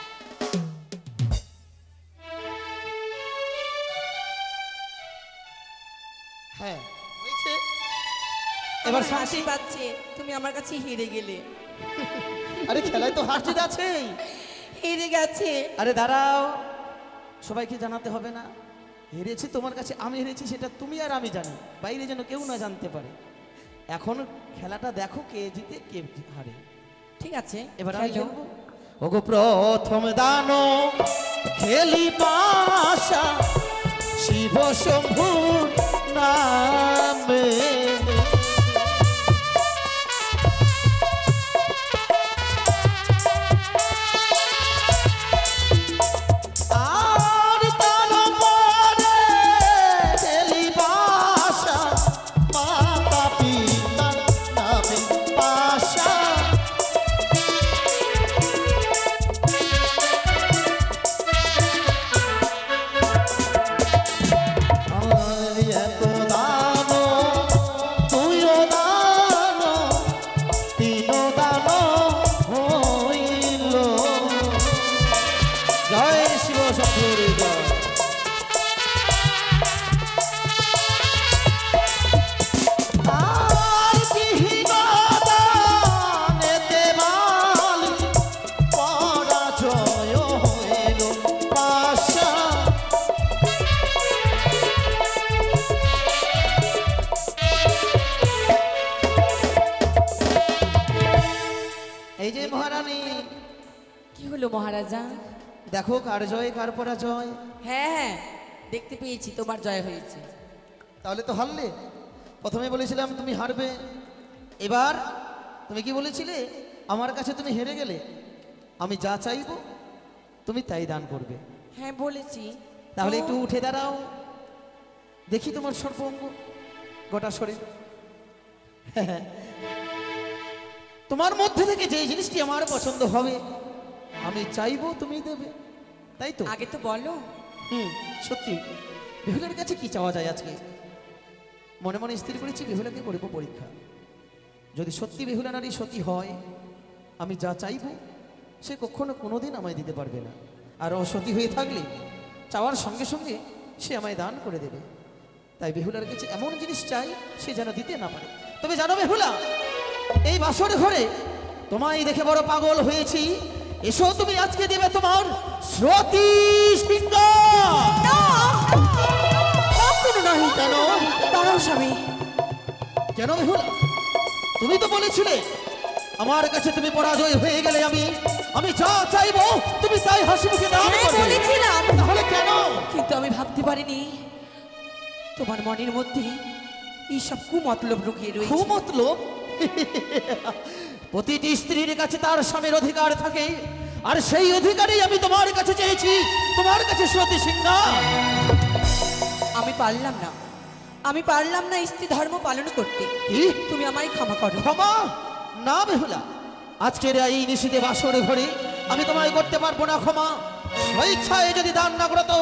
[SPEAKER 1] হ্যাঁ হয়েছে।
[SPEAKER 2] এবার
[SPEAKER 1] এবার
[SPEAKER 2] হাসি পাচ্ছে, তুমি আমার কাছে হেরে গেলে।
[SPEAKER 1] আরে খেলায় তো হার জিত আছেই।
[SPEAKER 2] হেরে গেছে।
[SPEAKER 1] আরে দাঁড়াও, সবাইকে জানাতে হবে না। হেরেছি তোমার কাছে, আমি হেরেছি সেটা তুমি আর আমি জানি, বাইরে যেন কেউ না জানতে পারে। এখন খেলাটা দেখো কে জিতে কে হারে।
[SPEAKER 2] ঠিক আছে,
[SPEAKER 1] এবার আমি
[SPEAKER 2] খেলো।
[SPEAKER 1] খেলবো। ওগো প্রথম দানো খেলি পাশা শিব শম্ভুর নামে। আর তার পরে খেলি পাশা মাতা পিতার নামে পাশা। আর এত দানো তুইও দানো তিনো দানো হইল। জয় শিব শম্ভুর জয়। আর বিহীন দানেতে বালি পরাজয় হইল পাশা। এই যে মহারানী,
[SPEAKER 2] কি হলো মহারাজা?
[SPEAKER 1] দেখো কার জয় কার পরাজয়।
[SPEAKER 2] হ্যাঁ হ্যাঁ, দেখতে পেয়েছি তোমার জয় হয়েছে।
[SPEAKER 1] তাহলে তো হারলে। প্রথমে বলেছিলাম তুমি হারবে, এবার তুমি কি বলেছিলে আমার কাছে তুমি হেরে গেলে। আমি যা চাইবো তুমি তাই দান করবে।
[SPEAKER 2] হ্যাঁ বলেছি।
[SPEAKER 1] তাহলে
[SPEAKER 2] তো
[SPEAKER 1] একটু উঠে দাঁড়াও, দেখি তোমার সর্বঙ্গ গোটা শরীর। তোমার মধ্যে থেকে যে জিনিসটি আমার পছন্দ হবে আমি চাইবো তুমি দেবে, তাই তো?
[SPEAKER 2] আগে তো বলো।
[SPEAKER 1] সত্যি বেহুলার কাছে কি চাওয়া যায় আজকে? মনে মনে স্থির করেছি বেহুলাকে করব পরীক্ষা। যদি সত্যি বেহুলা নারী সতী হয়, আমি যা চাইবো সে কখনো কোনোদিন আমায় দিতে পারবে না। আর অসতী হয়ে থাকলে চাওয়ার সঙ্গে সঙ্গে সে আমায় দান করে দেবে। তাই বেহুলার কাছে এমন জিনিস চাই সে যেন দিতে না পারে। তবে জানো বেহুলা, এই বাসর ঘরে তোমায় দেখে বড় পাগল হয়েছি। এসো তুমি আজকে দেবে তোমার সতী সিংহ।
[SPEAKER 2] কখনো নয়।
[SPEAKER 1] কেন?
[SPEAKER 2] দাঁড়াও স্বামী।
[SPEAKER 1] কেন বেহুলা? তুমি তো বলেছিলে আমার কাছে তুমি পরাজয় হয়ে গেলে আমি যা চাইবো তুমি তাই হাসি মুখে দান
[SPEAKER 2] হ্যাঁ
[SPEAKER 1] করবে।
[SPEAKER 2] বলেছিলাম,
[SPEAKER 1] তাহলে কেন?
[SPEAKER 2] কিন্তু আমি ভাবতে পারিনি তোমার মনের মধ্যে এইসব কুমতলব লুকিয়ে রয়েছে।
[SPEAKER 1] কুমতলব? প্রতিটি স্ত্রীর কাছে তার স্বামীর অধিকার থাকে, আর সেই অধিকারই আমি তোমার কাছে চেয়েছি, তোমার কাছে সতী সিংহা।
[SPEAKER 2] আমি পারলাম না স্ত্রী ধর্ম পালন করতে।
[SPEAKER 1] কি?
[SPEAKER 2] তুমি আমায় ক্ষমা করো।
[SPEAKER 1] ক্ষমা না বেহুলা, আজকের এই নিশীথে বাসর ঘরে আমি তোমায় করতে পারবো না ক্ষমা। স্বেচ্ছায় যদি দান না করো তো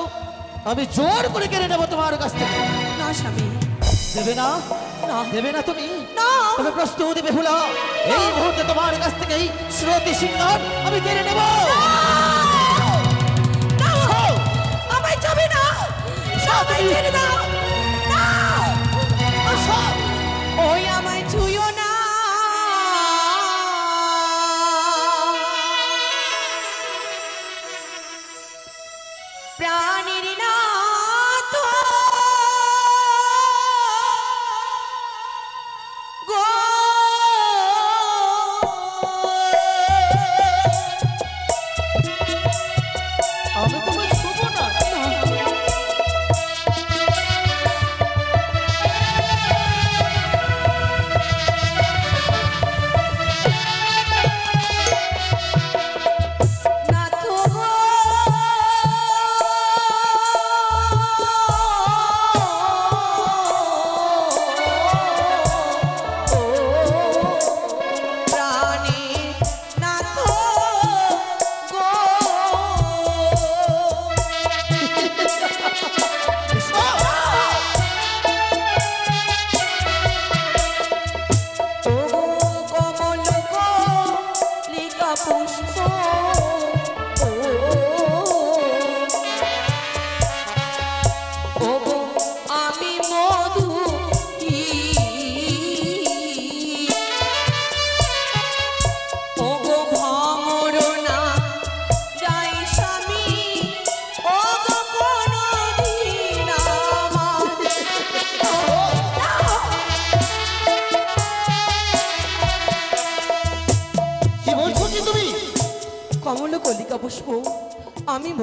[SPEAKER 1] আমি জোর করে কেড়ে নেবো তোমার কাছ থেকে।
[SPEAKER 2] না স্বামী।
[SPEAKER 1] দেবে না?
[SPEAKER 2] না।
[SPEAKER 1] দেবে না তুমি?
[SPEAKER 2] না।
[SPEAKER 1] তবে প্রস্তুত বেহুলা, এই মুহূর্তে তোমার কাছ থেকেই সতী সিংহার আমি কেড়ে নেব।
[SPEAKER 2] আমায় যাবে না, আমায় ছেড়ে দাও। না, ওই আমায় ছুঁয়ো না। প্রাণীর নাথ গো,
[SPEAKER 1] আমি তোমায় ছুবো না।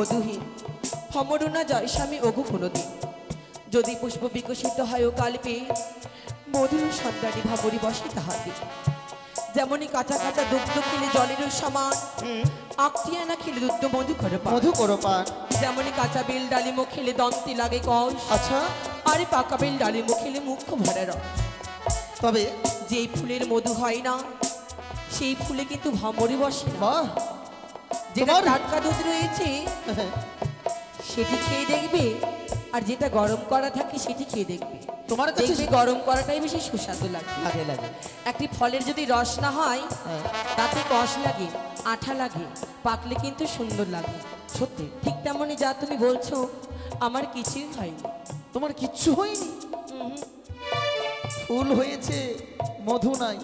[SPEAKER 2] মধুহীন ভমরুনা জয় স্বামী ওগো কোনদিন যদি পুষ্প বিকশিত হয় ও কালপে মধুর সন্ধানী ভমরি বসে তাহাতে যেমনই কাঁচা কাঁচা দুগ্ধ খেলে জলের সমান আঁকটিয়া না খেলে দুগ্ধ মধু করে পান
[SPEAKER 1] মধু করো পান।
[SPEAKER 2] যেমনই কাঁচা বেল ডালিমো খেলে দন্তি লাগে কষ
[SPEAKER 1] আচ্ছা,
[SPEAKER 2] আরে পাকা বেল ডালিমো খেলে মুখ্য ভরে রস
[SPEAKER 1] তবে
[SPEAKER 2] যেই ফুলের মধু হয় না সেই ফুলে কিন্তু ভমরি বসে না
[SPEAKER 1] বাহ,
[SPEAKER 2] যেটা
[SPEAKER 1] তোমার-
[SPEAKER 2] টাটকা দুধ রয়েছে সেটি খেয়ে দেখবে আর যেটা গরম করা থাকে সেটি খেয়ে দেখবে
[SPEAKER 1] তোমার কাছে
[SPEAKER 2] দেখবে গরম করাটাই বেশি সুস্বাদু লাগে
[SPEAKER 1] লাগে লাগে।
[SPEAKER 2] একটি ফলের যদি রস না হয়
[SPEAKER 1] হ্যাঁ,
[SPEAKER 2] তাতে কষ লাগে আঠা লাগে পাকলে কিন্তু সুন্দর লাগে
[SPEAKER 1] সত্যি
[SPEAKER 2] ঠিক তেমনই যা তুমি বলছো আমার কিছুই হয়নি
[SPEAKER 1] তোমার কিচ্ছু হয়নি? ফুল হয়েছে, মধু নাই,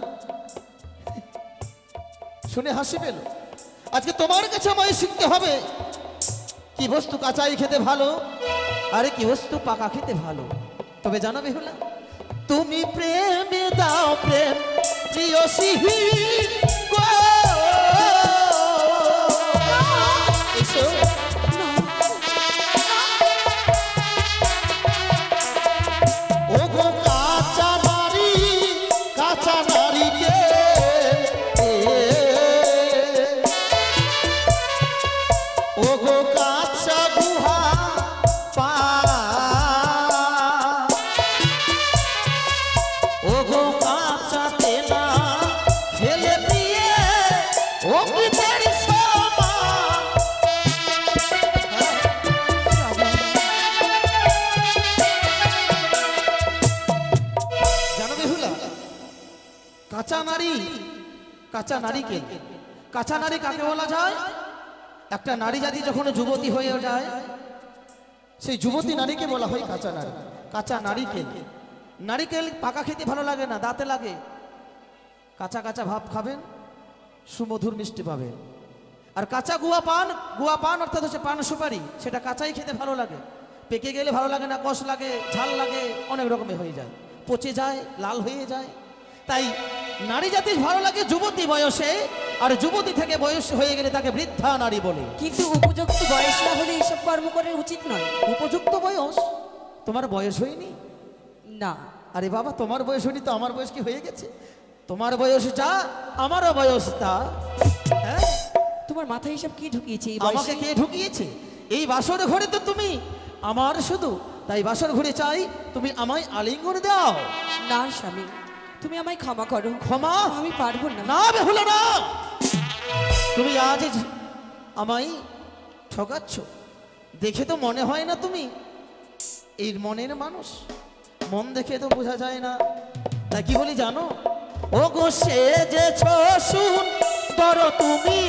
[SPEAKER 1] শুনে হাসি পেল। আজকে তোমার কাছে আমায় শিখতে হবে কি বস্তু কাঁচাই খেতে ভালো আরে কি বস্তু পাকা খেতে ভালো। তবে জানো বেহুলা, তুমি প্রেমে দাও প্রেম প্রিয়সী গো। এসো। ও গো কাঁচা নারী, কাঁচা নারীকে ও গো কাঁচা গুহা পা ও গো কাঁচা তেলা খেলে প্রিয়ে ও কি তেরি সমান। জানো বেহুলা, কাঁচা নারী, কাঁচা নারীকে, কাঁচা নারী কাকে বলা যায়? একটা নারী জাতি যখন যুবতী হয়ে যায় সেই যুবতী নারীকে বলা হয় কাঁচা নারী। কাঁচা নারিকেল, নারিকেল পাকা খেতে ভালো লাগে না, দাঁতে লাগে। কাঁচা কাঁচা ভাব খাবেন, সুমধুর মিষ্টি পাবেন। আর কাঁচা গুয়া পান অর্থাৎ হচ্ছে পান সুপারি, সেটা কাঁচাই খেতে ভালো লাগে। পেকে গেলে ভালো লাগে না, কষ লাগে, ঝাল লাগে, অনেক রকমের হয়ে যায়, পচে যায়, লাল হয়ে যায়। তাই নারী জাতির ভালো লাগে যুবতী বয়সে, আর যুবতী থেকে বয়স হয়ে গেলে তাকে বৃদ্ধা নারী বলে।
[SPEAKER 2] কিন্তু উপযুক্ত বয়স না হলে এইসব কর্ম করা উচিত নয়।
[SPEAKER 1] উপযুক্ত বয়স? তোমার বয়স হয়নি?
[SPEAKER 2] না,
[SPEAKER 1] আরে বাবা, তোমার বয়স হয়নি তো আমার বয়স কি হয়ে গেছে? তোমার বয়স যা, আমারও বয়স তা। হ্যাঁ,
[SPEAKER 2] তোমার মাথায় এসব কি ঢুকিয়েছে এই
[SPEAKER 1] আমাকে
[SPEAKER 2] বয়সে?
[SPEAKER 1] কে ঢুকিয়েছে? এই বাসর ঘরে তো তুমি আমার শুধু, তাই বাসর ঘরে চাই তুমি আমায় আলিঙ্গন দাও।
[SPEAKER 2] না স্বামী, তুমি আমায় ক্ষমা করো।
[SPEAKER 1] ক্ষমা?
[SPEAKER 2] আমি পারবো না।
[SPEAKER 1] না বেহুলা না, তুমি আজ আমায় ঠকাচ্ছ। দেখে তো মনে হয় না তুমি এই মনের মানুষ, মন দেখে তো বোঝা যায় না। তা কি বলি জানো? ও গো সে যে সুন্দর তুমি,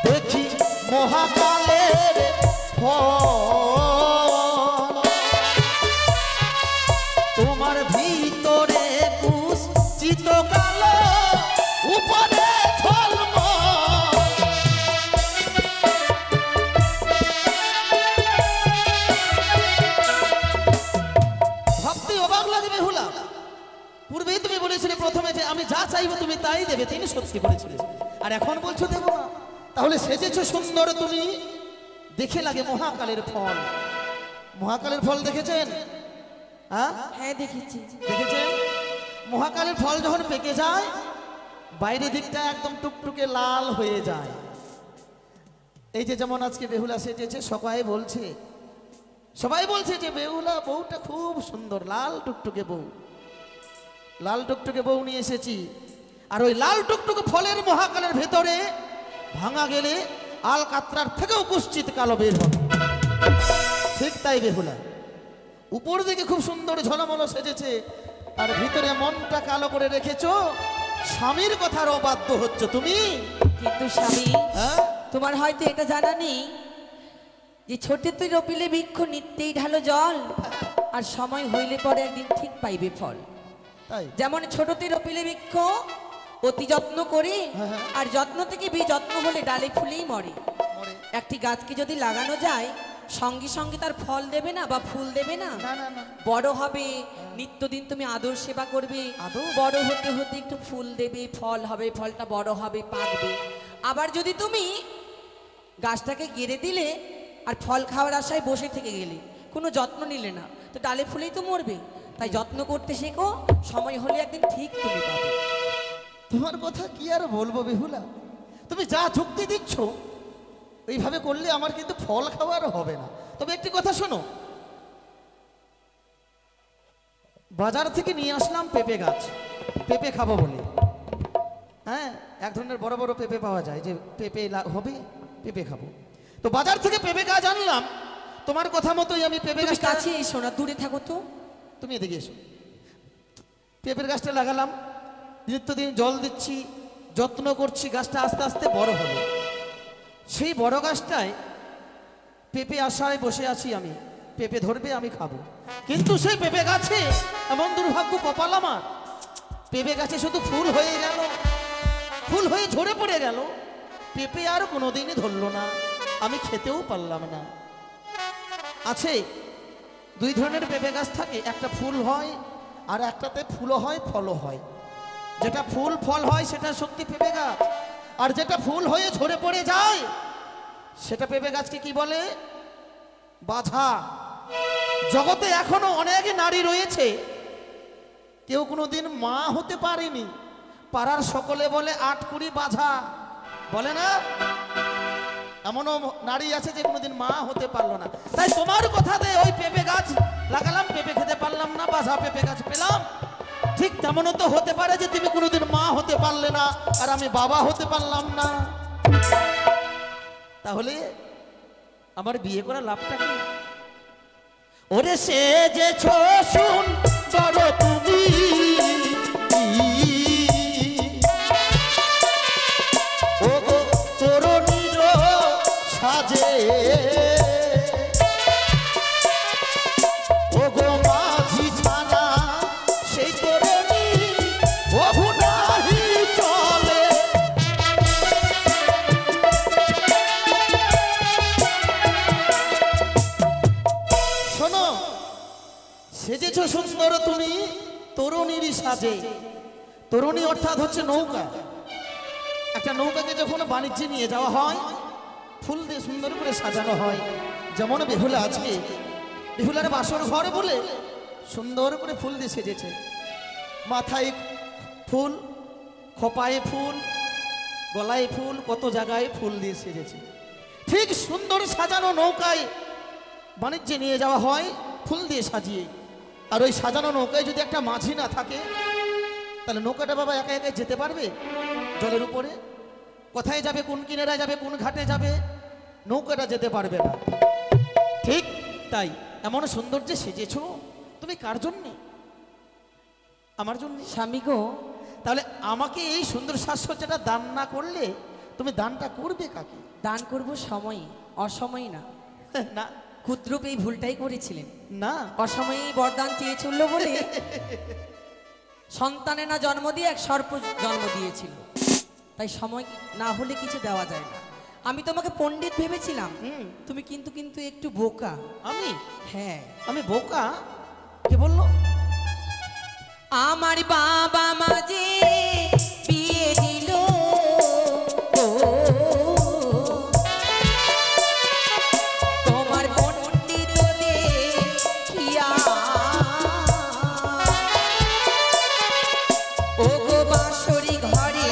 [SPEAKER 1] দেখি মহাকালের ফল, তোমার ভিতরে কুচিত কালো, উপরে ঝলমল। ভাবতে অবাক লাগে বেহুলা, পূর্বেই তুমি বলেছিলে প্রথমে যে আমি যা চাইবো তুমি তাই দেবে, তিনি সত্যি করেছিলেন। আর এখন বলছো দেবো না? তাহলে সেজেছো সুন্দর তুমি, দেখে লাগে মহাকালের ফল। মহাকালের ফল দেখেছেন?
[SPEAKER 2] হ্যাঁ দেখেছি।
[SPEAKER 1] দেখেছেন? মহাকালের ফল যখন পেকে যায় বাইরের দিকটা একদম টুকটুকে লাল হয়ে যায়। এই যে যেমন আজকে বেহুলা সেজেছে, সবাই বলছে যে বেহুলা বউটা খুব সুন্দর, লাল টুকটুকে বউ, লাল টুকটুকে বউ নিয়ে এসেছি। আর ওই লাল টুকটুকে ফলের মহাকালের ভেতরে ভাঙা গেলে আল কাতরার থেকেও কুশ্চিত কালো বের হবে। ঠিক তাই বেহুলা উপর দিকে খুব সুন্দর ঝলমলো সেজেছে, আর ভিতরে মনটা কালো করে রেখেছো। স্বামীর কথার অবাধ্য হচ্ছ তুমি।
[SPEAKER 2] কিন্তু স্বামী,
[SPEAKER 1] হ্যাঁ,
[SPEAKER 2] তোমার হয়তো এটা জানা নেই যে ছোটে তুই রপিলে বৃক্ষ নিত্যেই ঢালো জল, আর সময় হইলে পরে একদিন ঠিক পাইবে ফল।
[SPEAKER 1] তাই
[SPEAKER 2] যেমন ছোটতে রপিলে বৃক্ষ অতি যত্ন করে,
[SPEAKER 1] হ্যাঁ।
[SPEAKER 2] আর যত্ন থেকে যত্ন হলে ডালে ফুলেই মরে।
[SPEAKER 1] মরে।
[SPEAKER 2] একটি গাছকে যদি লাগানো যায় সঙ্গে সঙ্গে তার ফল দেবে না বা ফুল দেবে না।
[SPEAKER 1] না না না,
[SPEAKER 2] বড় হবে, নিত্যদিন তুমি আদর সেবা করবে,
[SPEAKER 1] আদর?
[SPEAKER 2] বড় হতে হতে একটু ফুল দেবে, ফল হবে, ফলটা বড় হবে, পাকবে। আবার যদি তুমি গাছটাকে গেড়ে দিলে আর ফল খাওয়ার আশায় বসে থেকে গেলে, কোনো যত্ন নিলে না, তো ডালে ফুলেই তো মরবে। তাই যত্ন করতে শেখো, সময় হলে একদিন ঠিক তুমি পাবে।
[SPEAKER 1] তোমার কথা কি আর বলবো বেহুলা, তুমি যা যুক্তি দিচ্ছ এইভাবে করলে আমার কিন্তু ফল খাওয়ার হবে না। তবে একটি কথা শোনো, বাজার থেকে নিয়ে আসলাম পেঁপে গাছ, পেঁপে খাবো বলে। হ্যাঁ, এক ধরনের বড় বড় পেঁপে পাওয়া যায়, যে পেঁপে হবে, পেঁপে খাবো। তো বাজার থেকে পেঁপে গাছ আনলাম, তোমার কথা মতোই আমি পেঁপে
[SPEAKER 2] তুমি
[SPEAKER 1] গাছটা,
[SPEAKER 2] কাছে এসো না, দূরে থাকো তো।
[SPEAKER 1] তুমি এদিকে এসো। পেঁপের গাছটা লাগালাম, নিত্যদিন জল দিচ্ছি, যত্ন করছি, গাছটা আস্তে আস্তে বড় হলো। সেই বড় গাছটায় পেঁপে আশায় বসে আছি আমি, পেঁপে ধরবে আমি খাবো। কিন্তু সেই পেঁপে গাছে এমন দুর্ভাগ্য কপাল আমার, পেঁপে গাছে শুধু ফুল হয়ে গেল, ফুল হয়ে ঝরে পড়ে গেল, পেঁপে আর কোনোদিনই ধরলো না, আমি খেতেও পারলাম না। আছে দুই ধরনের পেঁপে গাছ থাকে, একটা ফুল হয় আর একটাতে ফুলও হয় ফলও হয়। যেটা ফুল ফল হয় সেটা সত্যি পেঁপে গাছ, আর যেটা ফুল হয়ে ঝরে পড়ে যায় সেটা পেঁপে গাছকে কি বলে? বাঝা। জগতে এখনো অনেক নারী রয়েছে, কেউ কোনোদিন মা হতে পারেনি, পাড়ার সকলে বলে আটকুড়ি বাঝা, বলে না? এমনও নারী আছে যে কোনোদিন মা হতে পারলো না। তাই তোমার কথাতে ওই পেঁপে গাছ লাগালাম, পেঁপে খেতে পারলাম না, বাঝা পেঁপে গাছ পেলাম। ঠিক তেমনও তো হতে পারে যে তুমি কোনোদিন মা হতে পারলে না আর আমি বাবা হতে পারলাম না। তাহলে আমার বিয়ে করা লাভটা কি? ওরে সে যে শুন বড় তুমি, ও গো তরুণীর সাজে, ও গো মাঝি ছানা সেই তরুণী ওহু নাহি চলে। শোনো, সেজেছ সুন্দর তুমি তরুণীর সাজে। তরুণী অর্থাৎ হচ্ছে নৌকা। একটা নৌকাকে যখন বাণিজ্যে নিয়ে যাওয়া হয়, ফুল দিয়ে সুন্দর করে সাজানো হয়। যেমন বেহুলা আজকে বেহুলার বাসর ঘর বলে সুন্দর করে ফুল দিয়ে সেজেছে, মাথায় ফুল, খোপায় ফুল, গলায় ফুল, কত জায়গায় ফুল দিয়ে সেজেছে। ঠিক সুন্দর সাজানো নৌকায় বাণিজ্যে নিয়ে যাওয়া হয় ফুল দিয়ে সাজিয়ে। আর ওই সাজানো নৌকায় যদি একটা মাঝি না থাকে, তাহলে নৌকাটা বাবা একা একাই যেতে পারবে জলের উপরে? কোথায় যাবে, কোন কিনারায় যাবে, কোন ঘাটে যাবে, নৌকাটা যেতে পারবে না। ঠিক তাই এমন সৌন্দর্যে সেজেছো তুমি কার জন্যে? আমার জন্য।
[SPEAKER 2] স্বামী গো,
[SPEAKER 1] তাহলে আমাকে এই সুন্দর সাজসজ্জাটা দান না করলে তুমি দানটা করবে কাকে?
[SPEAKER 2] দান করব সময়ে, অসময়ে না।
[SPEAKER 1] না
[SPEAKER 2] ক্ষুদ্রূপ এই ভুলটাই করেছিলেন,
[SPEAKER 1] না,
[SPEAKER 2] অসময়ে বরদান চেয়ে চললো বলে সন্তানে না জন্ম দিয়ে এক সর্প জন্ম দিয়েছিল। তাই সময় না হলে কিছু দেওয়া যায় না। আমি তোমাকে পণ্ডিত ভেবেছিলাম, তুমি কিন্তু কিন্তু একটু বোকা।
[SPEAKER 1] আমি?
[SPEAKER 2] হ্যাঁ,
[SPEAKER 1] আমি বোকা? কে বললো?
[SPEAKER 2] আমার বাবা মাঝে বিয়ে দিল, তোমার পণ্ডিত দেখিয়া, ও গো বাঁশরি ঘরে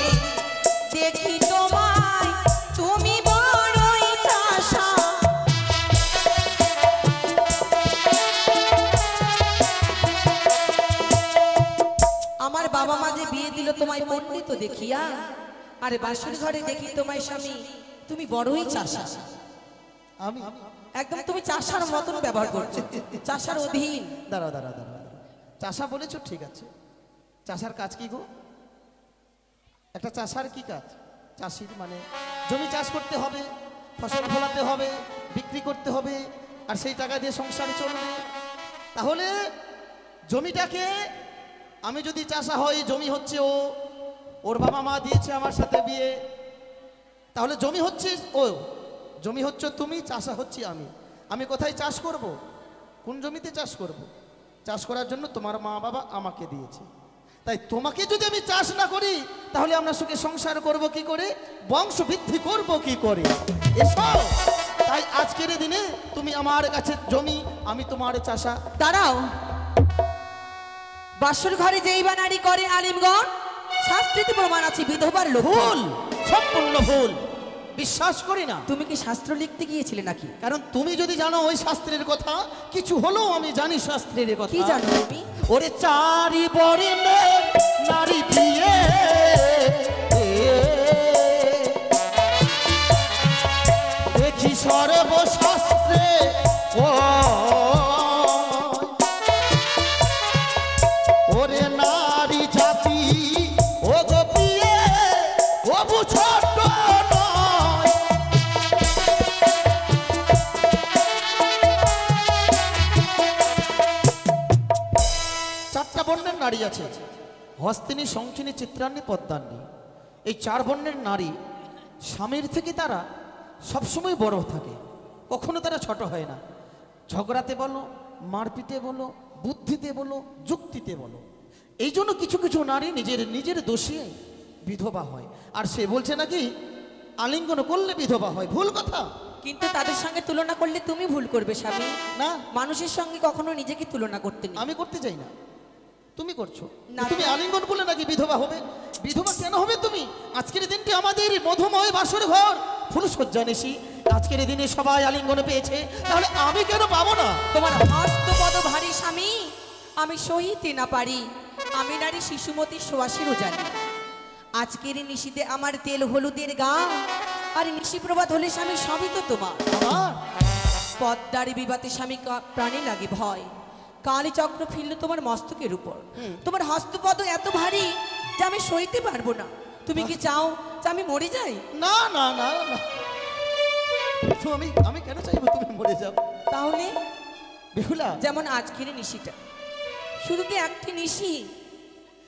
[SPEAKER 2] দেখি তোমায়, তুমি বড়ই চাষা। আমার বাবা মা যে বিয়ে দিল তোমায় পণ্ডিত দেখিয়া, আরে বাঁশরি ঘরে দেখি তোমায় স্বামী, তুমি বড়ই চাষা।
[SPEAKER 1] আমি?
[SPEAKER 2] একদম তুমি চাষার মতন ব্যবহার করছো, চাষার অধীন।
[SPEAKER 1] দাঁড়াও দাঁড়াও দাঁড়াও দাঁড়াও। চাষা বলেছো ঠিক আছে, চাষার কাজ কি গো? একটা চাষার কি কাজ? চাষির মানে জমি চাষ করতে হবে, ফসল ফলাতে হবে, বিক্রি করতে হবে, আর সেই টাকা দিয়ে সংসারে চলবে। তাহলে জমিটাকে আমি যদি চাষা হই, জমি হচ্ছে ও, ওর বাবা মা দিয়েছে আমার সাথে বিয়ে, তাহলে জমি হচ্ছে ও, জমি হচ্ছে তুমি, চাষা হচ্ছি আমি। আমি কোথায় চাষ করব? কোন জমিতে চাষ করব? চাষ করার জন্য তোমার মা বাবা আমাকে দিয়েছে। তাই তোমাকে যদি আমি চাষ না করি তাহলে আমরা সুখে সংসার করব কি করে, বংশ বৃদ্ধি করব কি করে? এসো, তাই আজকের দিনে তুমি আমার কাছে জমি, আমি তোমার চাষা।
[SPEAKER 2] দাঁড়াও, বাসর ঘরে যেই বা নারী করে আলিমগণ, শাস্ত্রীতে প্রমাণ আছে বিধবার লোক।
[SPEAKER 1] ভুল, সম্পূর্ণ ভুল, বিশ্বাস করি না।
[SPEAKER 2] তুমি কি শাস্ত্র লিখতে গিয়েছিলে নাকি?
[SPEAKER 1] কারণ তুমি যদি জানো ওই শাস্ত্রের কথা, কিছু হলেও আমি জানি শাস্ত্রের কথা।
[SPEAKER 2] কি জানো তুমি?
[SPEAKER 1] ওরে চারি বর্ণের নারী দিয়ে দেখি সর্বশাস্ত্রে ওরে নারী জাতি ও গোপিয়ে ও ছোট নয়। চারটা বর্ণের নারী আছে, হস্তিনী, শঙ্খিনী, চিত্রান্নী, পদ্মান্নী। এই চার বর্ণের নারী স্বামীর থেকে তারা সবসময় বড় থাকে, কখনো তারা ছোট হয় না। ঝগড়াতে বলো, মারপিটে বলো, বুদ্ধিতে বলো, যুক্তিতে বলো। এই জন্য কিছু কিছু নারী নিজের দোষে বিধবা হয়। আর সে বলছে নাকি আলিঙ্গন করলে বিধবা হয়, ভুল কথা।
[SPEAKER 2] কিন্তু তাদের সঙ্গে তুলনা করলে তুমি ভুল করবে স্বামী।
[SPEAKER 1] না,
[SPEAKER 2] মানুষের সঙ্গে কখনো নিজেকে তুলনা করতে নেই।
[SPEAKER 1] আমি করতে চাই না, তুমি করছো
[SPEAKER 2] না।
[SPEAKER 1] তুমি আলিঙ্গন করলে নাকি বিধবা হবে? বিধবা কেন হবে তুমি? আজকের দিনটি আমাদের মধুময় বাসর ঘর, ফুলসজ্জা নিশি। আজকের দিনে সবাই আলিঙ্গন পেয়েছে, তাহলে আমি কেন পাবো না?
[SPEAKER 2] তোমার হস্তপদ ভারী স্বামী আমি সহিতে না পারি। আমি নারী শিশুমতী সুবাসীরও জানি। আজকের নিশিতে আমার তেল হলুদের গা, আর নিশি প্রভাত হলে স্বামী সবই তো তোমার।
[SPEAKER 1] আমার
[SPEAKER 2] পদ্মার বিবাদে স্বামী প্রাণে লাগে ভয়। কালী চক্র ফিরল তোমার মস্তকের উপর। তোমার হস্তপদ এত ভারী যে আমি সইতে পারবো না। তুমি কি চাও যে আমি মরে যাই?
[SPEAKER 1] না না না না, তো আমি কেন চাইবো তুমি মরে যাও?
[SPEAKER 2] তাহলে
[SPEAKER 1] বেহুলা,
[SPEAKER 2] যেমন আজকের নিশিটা শুধু কি একটি নিশি,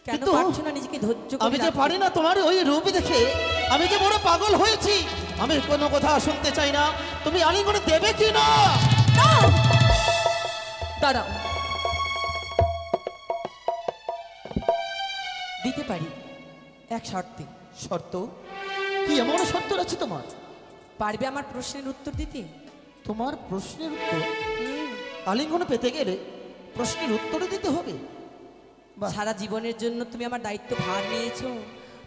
[SPEAKER 2] কেন
[SPEAKER 1] কিন্তু
[SPEAKER 2] পারছো না নিজেকে ধৈর্য করে
[SPEAKER 1] আমি যে
[SPEAKER 2] রাখতে?
[SPEAKER 1] পারি না তোমার ওই রূপ দেখে, আমি যে বড় পাগল হয়েছি। আমি কোনো কথা শুনতে চাই না, তুমি আলিঙ্গন দেবে কি না?
[SPEAKER 2] না! দাঁড়াও, দিতে পারি এক শর্তে।
[SPEAKER 1] শর্ত? কি এমন শর্ত আছে তোমার?
[SPEAKER 2] পারবে আমার প্রশ্নের উত্তর দিতে?
[SPEAKER 1] তোমার প্রশ্নের উত্তর? আলিঙ্গন পেতে গেলে প্রশ্নের উত্তরে দিতে হবে? বাহ।
[SPEAKER 2] সারা জীবনের জন্য তুমি আমার দায়িত্ব ভার নিয়েছো।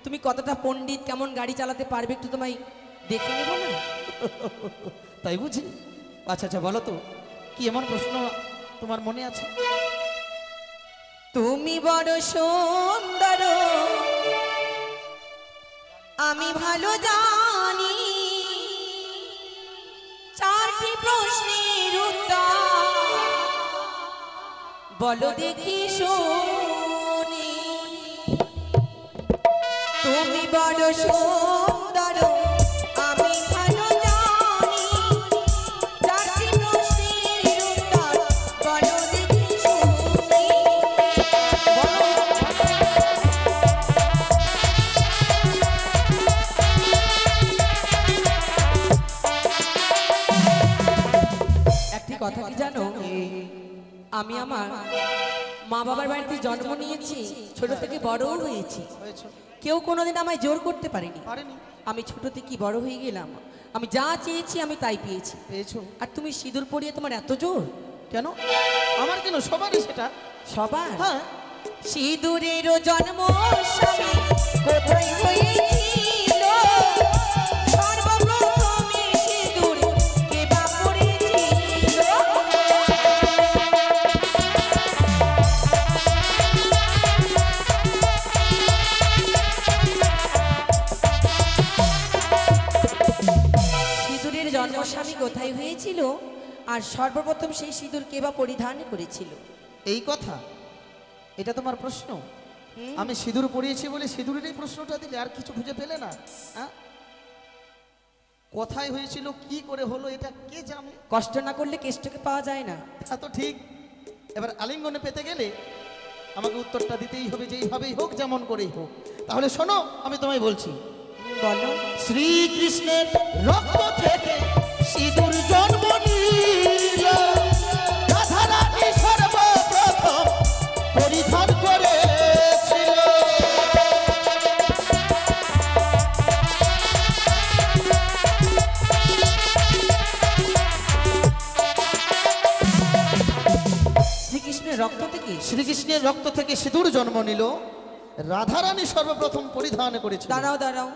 [SPEAKER 2] তুমি কতটা পণ্ডিত, কেমন গাড়ি চালাতে পারবে একটু তোমায় দেখে নেব না?
[SPEAKER 1] তাই বুঝি? আচ্ছা আচ্ছা, বলো তো কি এমন প্রশ্ন তোমার মনে আছে?
[SPEAKER 2] তুমি বড় সুন্দর আমি ভালো জানি, চারটি প্রশ্নের উত্তর বলো দেখি শুনি। তুমি বড় সুন্দর আমি ভালো জানি, চারটি প্রশ্নের উত্তর বলো দেখি শুনি। একটি কথা কি জানো, আমি আমার মা বাবার বাড়িতে জন্ম নিয়েছি, ছোট থেকে বড়ও হয়েছি।
[SPEAKER 1] হয়েছে?
[SPEAKER 2] কেউ কোনোদিন আমায় জোর করতে পারেনি।
[SPEAKER 1] পারেনি?
[SPEAKER 2] আমি ছোট থেকে বড় হয়ে গেলাম, আমি যা চেয়েছি আমি তাই পেয়েছি।
[SPEAKER 1] পেয়েছো?
[SPEAKER 2] আর তুমি সিঁদুর পরিয়ে তোমার এত জোর
[SPEAKER 1] কেন? আমার কেন, সবারই সেটা।
[SPEAKER 2] সবার?
[SPEAKER 1] হ্যাঁ।
[SPEAKER 2] সিঁদুরেরও জন্ম স্বামী কোথায় হয়েছিল, সর্বপ্রথমে সিঁদুর কে বা পড়েছিল? সিঁদুরের জন্ম স্বামী কোথায় হয়েছিল, আর সর্বপ্রথম সেই সিঁদুর কে বা পরিধান করেছিল?
[SPEAKER 1] এই কথা, এটা তোমার প্রশ্ন? আমি সিঁদুর পরিয়েছি বলে সিঁদুরের এই প্রশ্নটা দিলে, আর কিছু খুঁজে পেলে না? হ্যাঁ, কোথায় হয়েছিল, কি করে হলো, এটা কে জানে?
[SPEAKER 2] কষ্ট না করলে কেষ্টকে পাওয়া যায় না।
[SPEAKER 1] তা তো ঠিক। এবার আলিঙ্গনে পেতে গেলে আমাকে উত্তরটা দিতেই হবে, যেইভাবেই হোক, যেমন করেই হোক। তাহলে শোনো, আমি তোমায় বলছি।
[SPEAKER 2] বলো।
[SPEAKER 1] শ্রীকৃষ্ণের রক্ত থেকে সিঁদুর জন্ম নিল,
[SPEAKER 2] রক্ত থেকে?
[SPEAKER 1] শ্রীকৃষ্ণের রক্ত থেকে সিঁদুর জন্ম নিল, রাধারানী সর্বপ্রথম পরিধান করেছিল।
[SPEAKER 2] দাঁড়াও দাঁড়াও,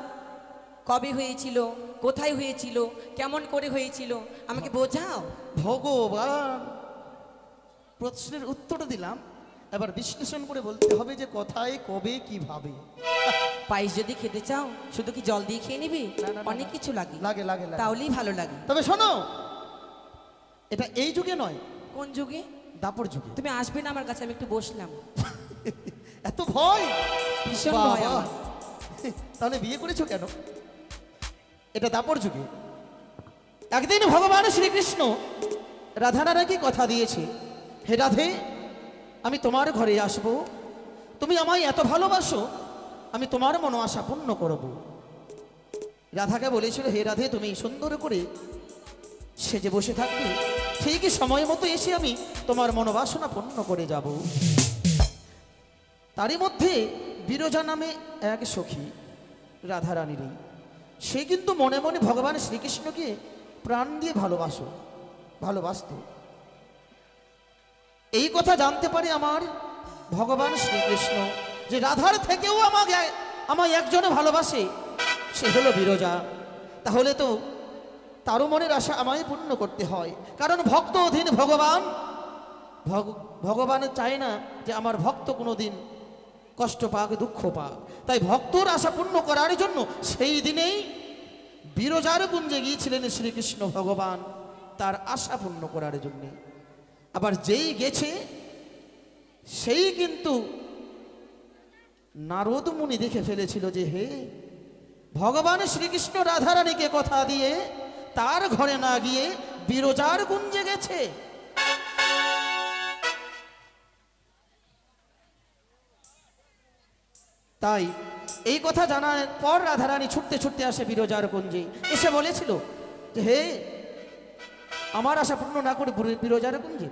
[SPEAKER 2] কবে হয়েছিল, কোথায় হয়েছিল, কেমন করে হয়েছিল, আমাকে বোঝাও।
[SPEAKER 1] ভগবান, প্রশ্নের উত্তর দিলাম, এবার বিশ্লেষণ করে বলতে হবে যে কোথায়, কবে, কিভাবে।
[SPEAKER 2] পায়েস যদি খেতে চাও শুধু কি জল দিয়ে খেয়ে নিবি?
[SPEAKER 1] না, না,
[SPEAKER 2] অনেক কিছু লাগে,
[SPEAKER 1] লাগে লাগে লাগে।
[SPEAKER 2] তাহলেই ভালো লাগে।
[SPEAKER 1] তবে শোনো, এটা এই যুগে নয়,
[SPEAKER 2] কোন যুগে?
[SPEAKER 1] দাপর যুগে।
[SPEAKER 2] তুমি আসবে না আমার কাছে, আমি একটু বসলাম।
[SPEAKER 1] এত ভয়?
[SPEAKER 2] ভীষণ
[SPEAKER 1] বাবা,
[SPEAKER 2] ভয় আমার।
[SPEAKER 1] তাহলে বিয়ে করেছো কেন? এটা দাপর যুগে। একদিন ভগবান শ্রীকৃষ্ণ রাধারানীকে কথা দিয়েছে, হে রাধে, আমি তোমার ঘরে আসব, তুমি আমায় এত ভালোবাসো, আমি তোমার মনো আশা পূর্ণ করব। রাধাকে বলেছিল, হে রাধে, তুমি সুন্দর করে সেজে বসে থাকবে, ঠিক সময় মতো এসে আমি তোমার মনোবাসনা পূর্ণ করে যাব। তারই মধ্যে বিরজা নামে এক সখী রাধারানীরই, সে কিন্তু মনে মনে ভগবান শ্রীকৃষ্ণকে প্রাণ দিয়ে ভালোবাসত। এই কথা জানতে পারে আমার ভগবান শ্রীকৃষ্ণ যে রাধার থেকেও আমায় একজনে ভালোবাসে, সে হলো বিরজা। তাহলে তো তারও মনের আশা আমায় পূর্ণ করতে হয়, কারণ ভক্ত অধীন ভগবান। ভগবান চায় না যে আমার ভক্ত কোনোদিন কষ্ট পাক, দুঃখ পাক। তাই ভক্তর আশা পূর্ণ করার জন্য সেই দিনেই বিরজার কুঞ্জে গিয়েছিলেন শ্রীকৃষ্ণ ভগবান, তার আশা পূর্ণ করার জন্য। আবার যেই গেছে সেই কিন্তু নারদ মুনি দেখে ফেলেছিল যে হে, ভগবান শ্রীকৃষ্ণ রাধারানীকে কথা দিয়ে তার ঘরে না গিয়ে বিরজার কুঞ্জে গেছে। তাই এই কথা জানার পর রাধারানী ছুটতে ছুটতে আসে বিরজার কুঞ্জে, এসে বলেছিল যে হে, আমার আশা পূর্ণ না করে বিরজার কুঞ্জে।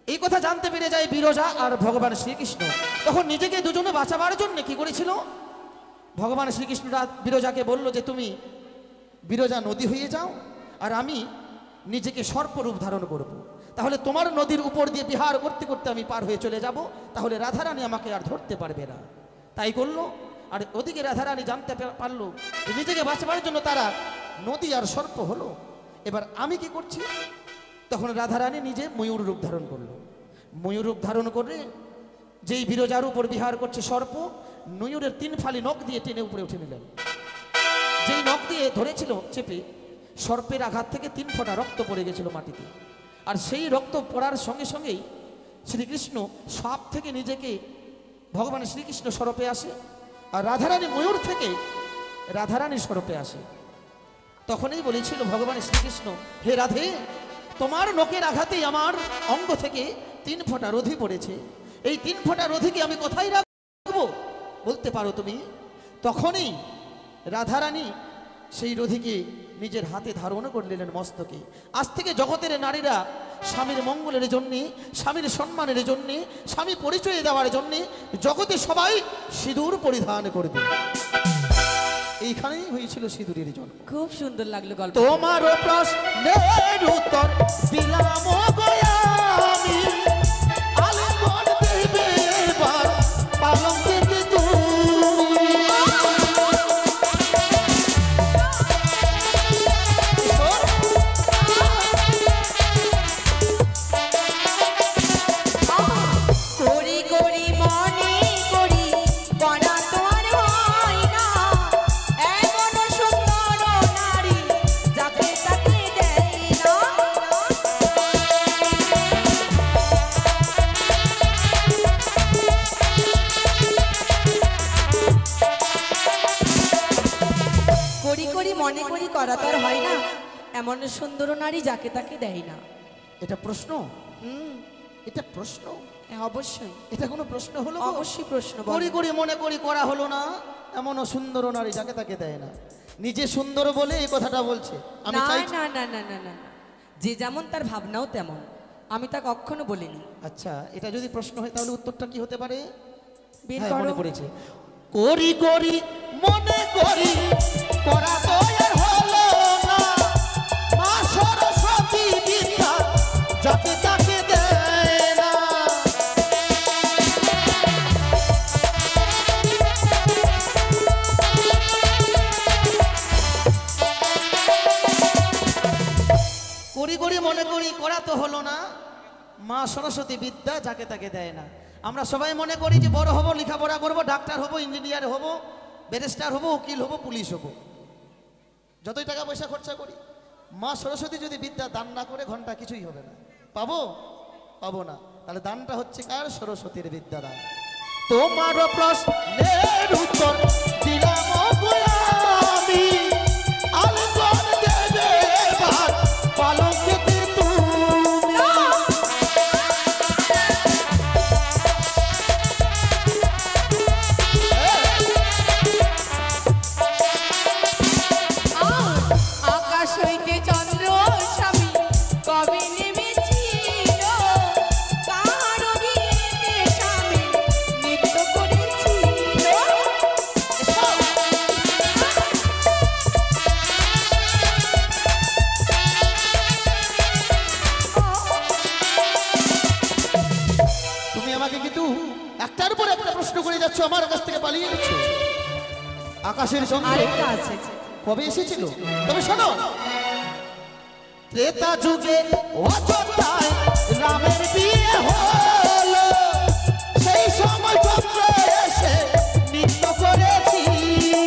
[SPEAKER 1] এই কথা জানতে পেরে যায় বিরজা আর ভগবান শ্রীকৃষ্ণ। তখন নিজেকে দুজনে বাঁচাবার জন্য কি করেছিল, ভগবান শ্রীকৃষ্ণ বিরজাকে বলল যে তুমি বিরজা নদী হয়ে যাও, আর আমি নিজেকে সর্পরূপ ধারণ করব। তাহলে তোমার নদীর উপর দিয়ে বিহার করতে করতে আমি পার হয়ে চলে যাব, তাহলে রাধারানী আমাকে আর ধরতে পারবে না। তাই করলো। আর ওদিকে রাধারানী জানতে পারলো যে নিজেকে বাঁচাবার জন্য তারা নদী আর সর্প হলো। এবার আমি কি করছি, তখন রাধারানী নিজে ময়ূর রূপ ধারণ করলো। ময়ূর রূপ ধারণ করে যেই বিরজার উপর বিহার করছে সর্প, ময়ূরের 3 ফালি নখ দিয়ে টেনে উপরে উঠে নিলেন। যেই নখ দিয়ে ধরেছিল চেপে, সর্পের আঘাত থেকে 3 ফোঁটা রক্ত পড়ে গেছিল মাটিতে। আর সেই রক্ত পড়ার সঙ্গে সঙ্গেই শ্রীকৃষ্ণ সাপ থেকে নিজেকে ভগবান শ্রীকৃষ্ণ স্বরূপে আসে, আর রাধারানী ময়ূর থেকে রাধারানী স্বরূপে আসে। তখনই বলেছিল ভগবান শ্রীকৃষ্ণ, হে রাধে, তোমার নখের আঘাতেই আমার অঙ্গ থেকে 3 ফোঁটা রোধি পড়েছে, এই 3 ফোঁটা রোধিকে আমি কোথায় রাখবো বলতে পারো তুমি? তখনই রাধারানী সেই রোধিকে নিজের হাতে ধারণ করে নিলেন মস্তকে। আজ থেকে জগতের নারীরা স্বামীর মঙ্গলের জন্যে, স্বামীর সম্মানের জন্যে, স্বামী পরিচয় দেওয়ার জন্যে জগতে সবাই সিঁদুর পরিধান করবে। এইখানেই হয়েছিল সিঁদুরের জন্ম।
[SPEAKER 2] খুব সুন্দর লাগলো গল্প।
[SPEAKER 1] তোমার প্রশ্নের উত্তর দিলাম আমি, আলিঙ্গন দেবে এবার পালঙ্কের
[SPEAKER 2] মনে করি করা তার হয় না, এমন সুন্দর নারী যাকে তাকে দেয় না।
[SPEAKER 1] এটা প্রশ্ন? এটা প্রশ্ন?
[SPEAKER 2] অবশ্যই।
[SPEAKER 1] এটা কোনো প্রশ্ন হলো?
[SPEAKER 2] অবশ্যই প্রশ্ন।
[SPEAKER 1] করি করি মনে করি করা হলো না, এমন সুন্দর নারী যাকে তাকে দেয় না। নিজে সুন্দর বলে এই কথাটা বলছে। আমি চাই
[SPEAKER 2] না না না না না, যে যেমন তার ভাবনাও তেমন, আমি তা কখনো বলিনি।
[SPEAKER 1] আচ্ছা, এটা যদি প্রশ্ন হয় তাহলে উত্তরটা কি হতে পারে?
[SPEAKER 2] বের
[SPEAKER 1] হ্যাঁ,
[SPEAKER 2] করো।
[SPEAKER 1] মনে পড়েছে। করি করি মনে করি করা তো আর হলো না, মা সরস্বতী বিদ্যা যাকে তাকে দেয় না। তো হলো না। মা সরস্বতী বিদ্যা যাকে তাকে দেয় না। আমরা সবাই মনে করি যে বড় হব, লেখাপড়া করবো, ডাক্তার হব, ইঞ্জিনিয়ার হব, ব্যারিস্টার হব, উকিল হব, পুলিশ হব, যতই টাকা পয়সা খরচা করি। মা সরস্বতী যদি বিদ্যা দান না করে ঘন্টা কিছুই হবে না। পাবো? পাবো না। তাহলে দানটা হচ্ছে কার? সরস্বতীর বিদ্যা দান। তোমার প্রশ্নের উত্তর দিলাম আমি, আলিঙ্গন দেবে এবার পালঙ্কেতে তুমি।
[SPEAKER 2] আকাশ হইতে চন্দ্র স্বামী কবে নেমেছিল, কার বিয়েতে স্বামী নৃত্য করেছিল।
[SPEAKER 1] তুমি আমাকে কিন্তু একটার পর একটা প্রশ্ন করে যাচ্ছ, আমার কাছ থেকে পালিয়ে যাচ্ছ। আকাশের চন্দ্র
[SPEAKER 2] আরেকটা আছে,
[SPEAKER 1] কবে এসেছিল? তবে শোনো, ত্রেতা যুগে অযোধ্যায় রামের বিয়ে হলো, সেই সময় চন্দ্র এসে নৃত্য করেছিল।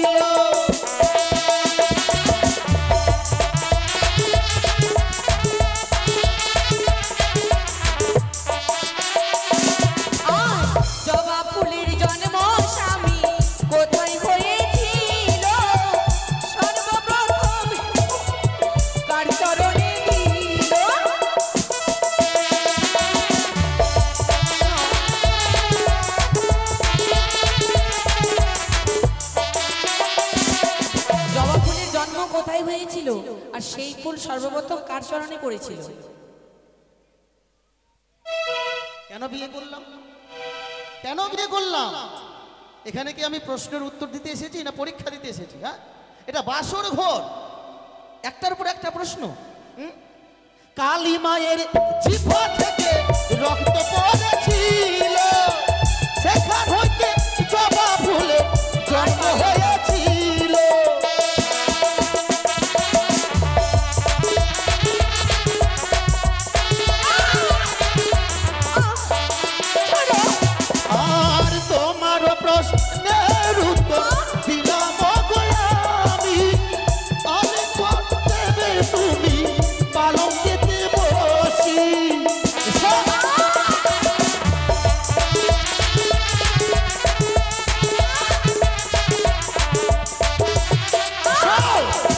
[SPEAKER 2] জবা ফুলের জন্ম স্বামী কোথায় হয়েছিল, সর্বপ্রথম কার চরণে দিল। জবা ফুলের জন্ম কোথায় হয়েছিল আর সেই ফুল সর্বপ্রথম কার চরণে পড়েছিল?
[SPEAKER 1] কেন বিয়ে করলাম? কেন বিয়ে করলাম? এখানে কি আমি প্রশ্নের উত্তর দিতে এসেছি না পরীক্ষা দিতে এসেছি? হ্যাঁ, এটা বাসর ঘর, একটার পর একটা প্রশ্ন। কালী মায়ের জিহ্বা থেকে রক্ত পড়েছিল, সেখান হইতে জবা ফুলে জন্ম হয়েছিল। আর তোমার প্রশ্নের উত্তর দিলাম আমি, আলিঙ্গন দেবে তুমি পালঙ্কেতে বসি।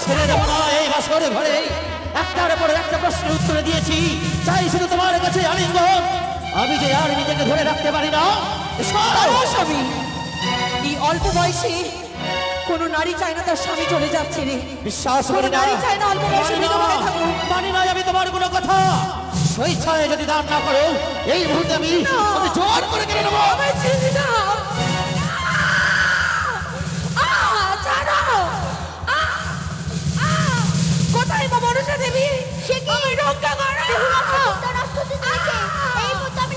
[SPEAKER 1] ছেড়ে দেবো না এই বাসরে ঘরে, একটার পর একটা প্রশ্নের উত্তর দিয়েছি, চাই শুধু তোমার কাছে আলিঙ্গন। আমি যে আর নিজেকে ধরে রাখতে পারি না।
[SPEAKER 2] স্বামী, এই অল্প বয়সে কোন নারী চায় না তার স্বামী চলে যাচ্ছে রে।
[SPEAKER 1] বিশ্বাস
[SPEAKER 2] কোন
[SPEAKER 1] করি না,
[SPEAKER 2] নারী চায় না অল্প বয়সে বিধবা হয়ে থাকুক।
[SPEAKER 1] মানি না আমি তোমার কোনো কথা। স্বেচ্ছায় যদি দান না করো, এই মুহূর্তে আমি জোর করে কেড়ে নেবো।
[SPEAKER 2] আমি চিনি না। ছাড়ো। কোথায় মা মনসা দেবী?
[SPEAKER 4] সে কি?
[SPEAKER 2] আমি রক্ষা করো।
[SPEAKER 4] তার আশ্চর্য দিয়েছে। এই মুহূর্তে আমি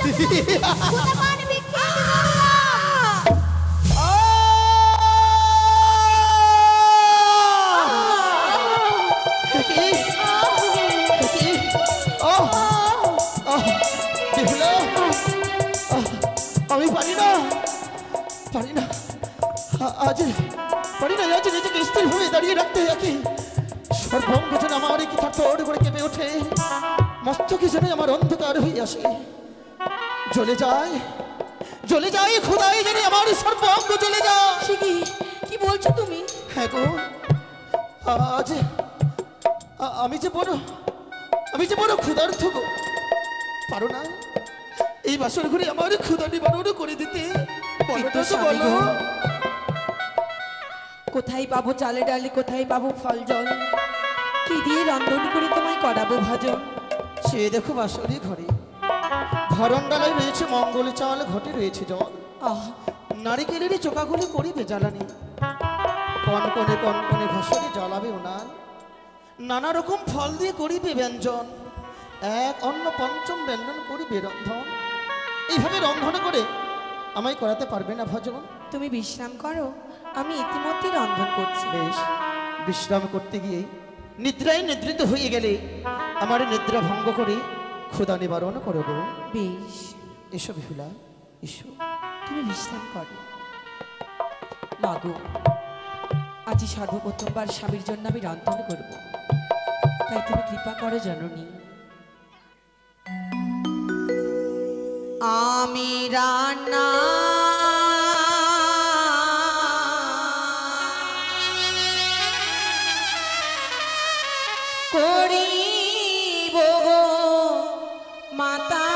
[SPEAKER 4] খুদা মানবিক কে
[SPEAKER 1] আমি পারি না, পারি না, আজ পারি না, আজ নিজেকে স্থির ভাবে দাঁড়িয়ে রাখতে। একই সর্বঙ্গ যেন আমার কি থরথর করে কেঁপে ওঠে, মস্তকে যেন আমার অন্ধকার হয়ে আসে। জ্বলে যায়, জ্বলে যায় খোদাই, যেন আমার সর্বঙ্গ জ্বলে যায়।
[SPEAKER 2] সে কি? কি বলছো তুমি?
[SPEAKER 1] হ্যাঁ গো, আজ আমি যে বড় ক্ষুধার্থ গো। পারো না এই বাসর ঘরে আমার ক্ষুধা নিবারণ করে দিতে?
[SPEAKER 2] কিন্তু স্বামী গো, কোথায় পাবো চালে ডালে, কোথায় পাবো ফল জল, কি দিয়ে রন্ধন করে তোমায় করাবো ভজন?
[SPEAKER 1] সে দেখো বাসরি ঘরে ভরণডালায় রয়েছে মঙ্গল চাল, ঘটে রয়েছে জল, নারিকেলের চোকাগুলি করিবে জ্বালানি, কনকনে কনকনে ঘষরে জ্বালাবে উনান, নানা রকম ফল দিয়ে করিবে ব্যঞ্জন, এক অন্য পঞ্চম ব্যঞ্জন করিবে রন্ধন। এইভাবে রন্ধন করে আমায় করাতে পারবে না ভজন?
[SPEAKER 2] তুমি বিশ্রাম করো, আমি ইতিমধ্যে রন্ধন করছি।
[SPEAKER 1] বেশ, বিশ্রাম করতে গিয়ে নিদ্রায় নিদ্রিত হয়ে গেলে আমার নিদ্রা ভঙ্গ করে ক্ষুধা নিবারণ করব।
[SPEAKER 2] বেশ,
[SPEAKER 1] এসো বিহুলা, এসো।
[SPEAKER 2] তুমি বিশ্রাম করো। মাগো, আজই সর্বপ্রথমবার স্বামীর জন্য আমি রান্ধন করব, তাই তুমি কৃপা করো জননী। আমি রান্না করিব গো মাতা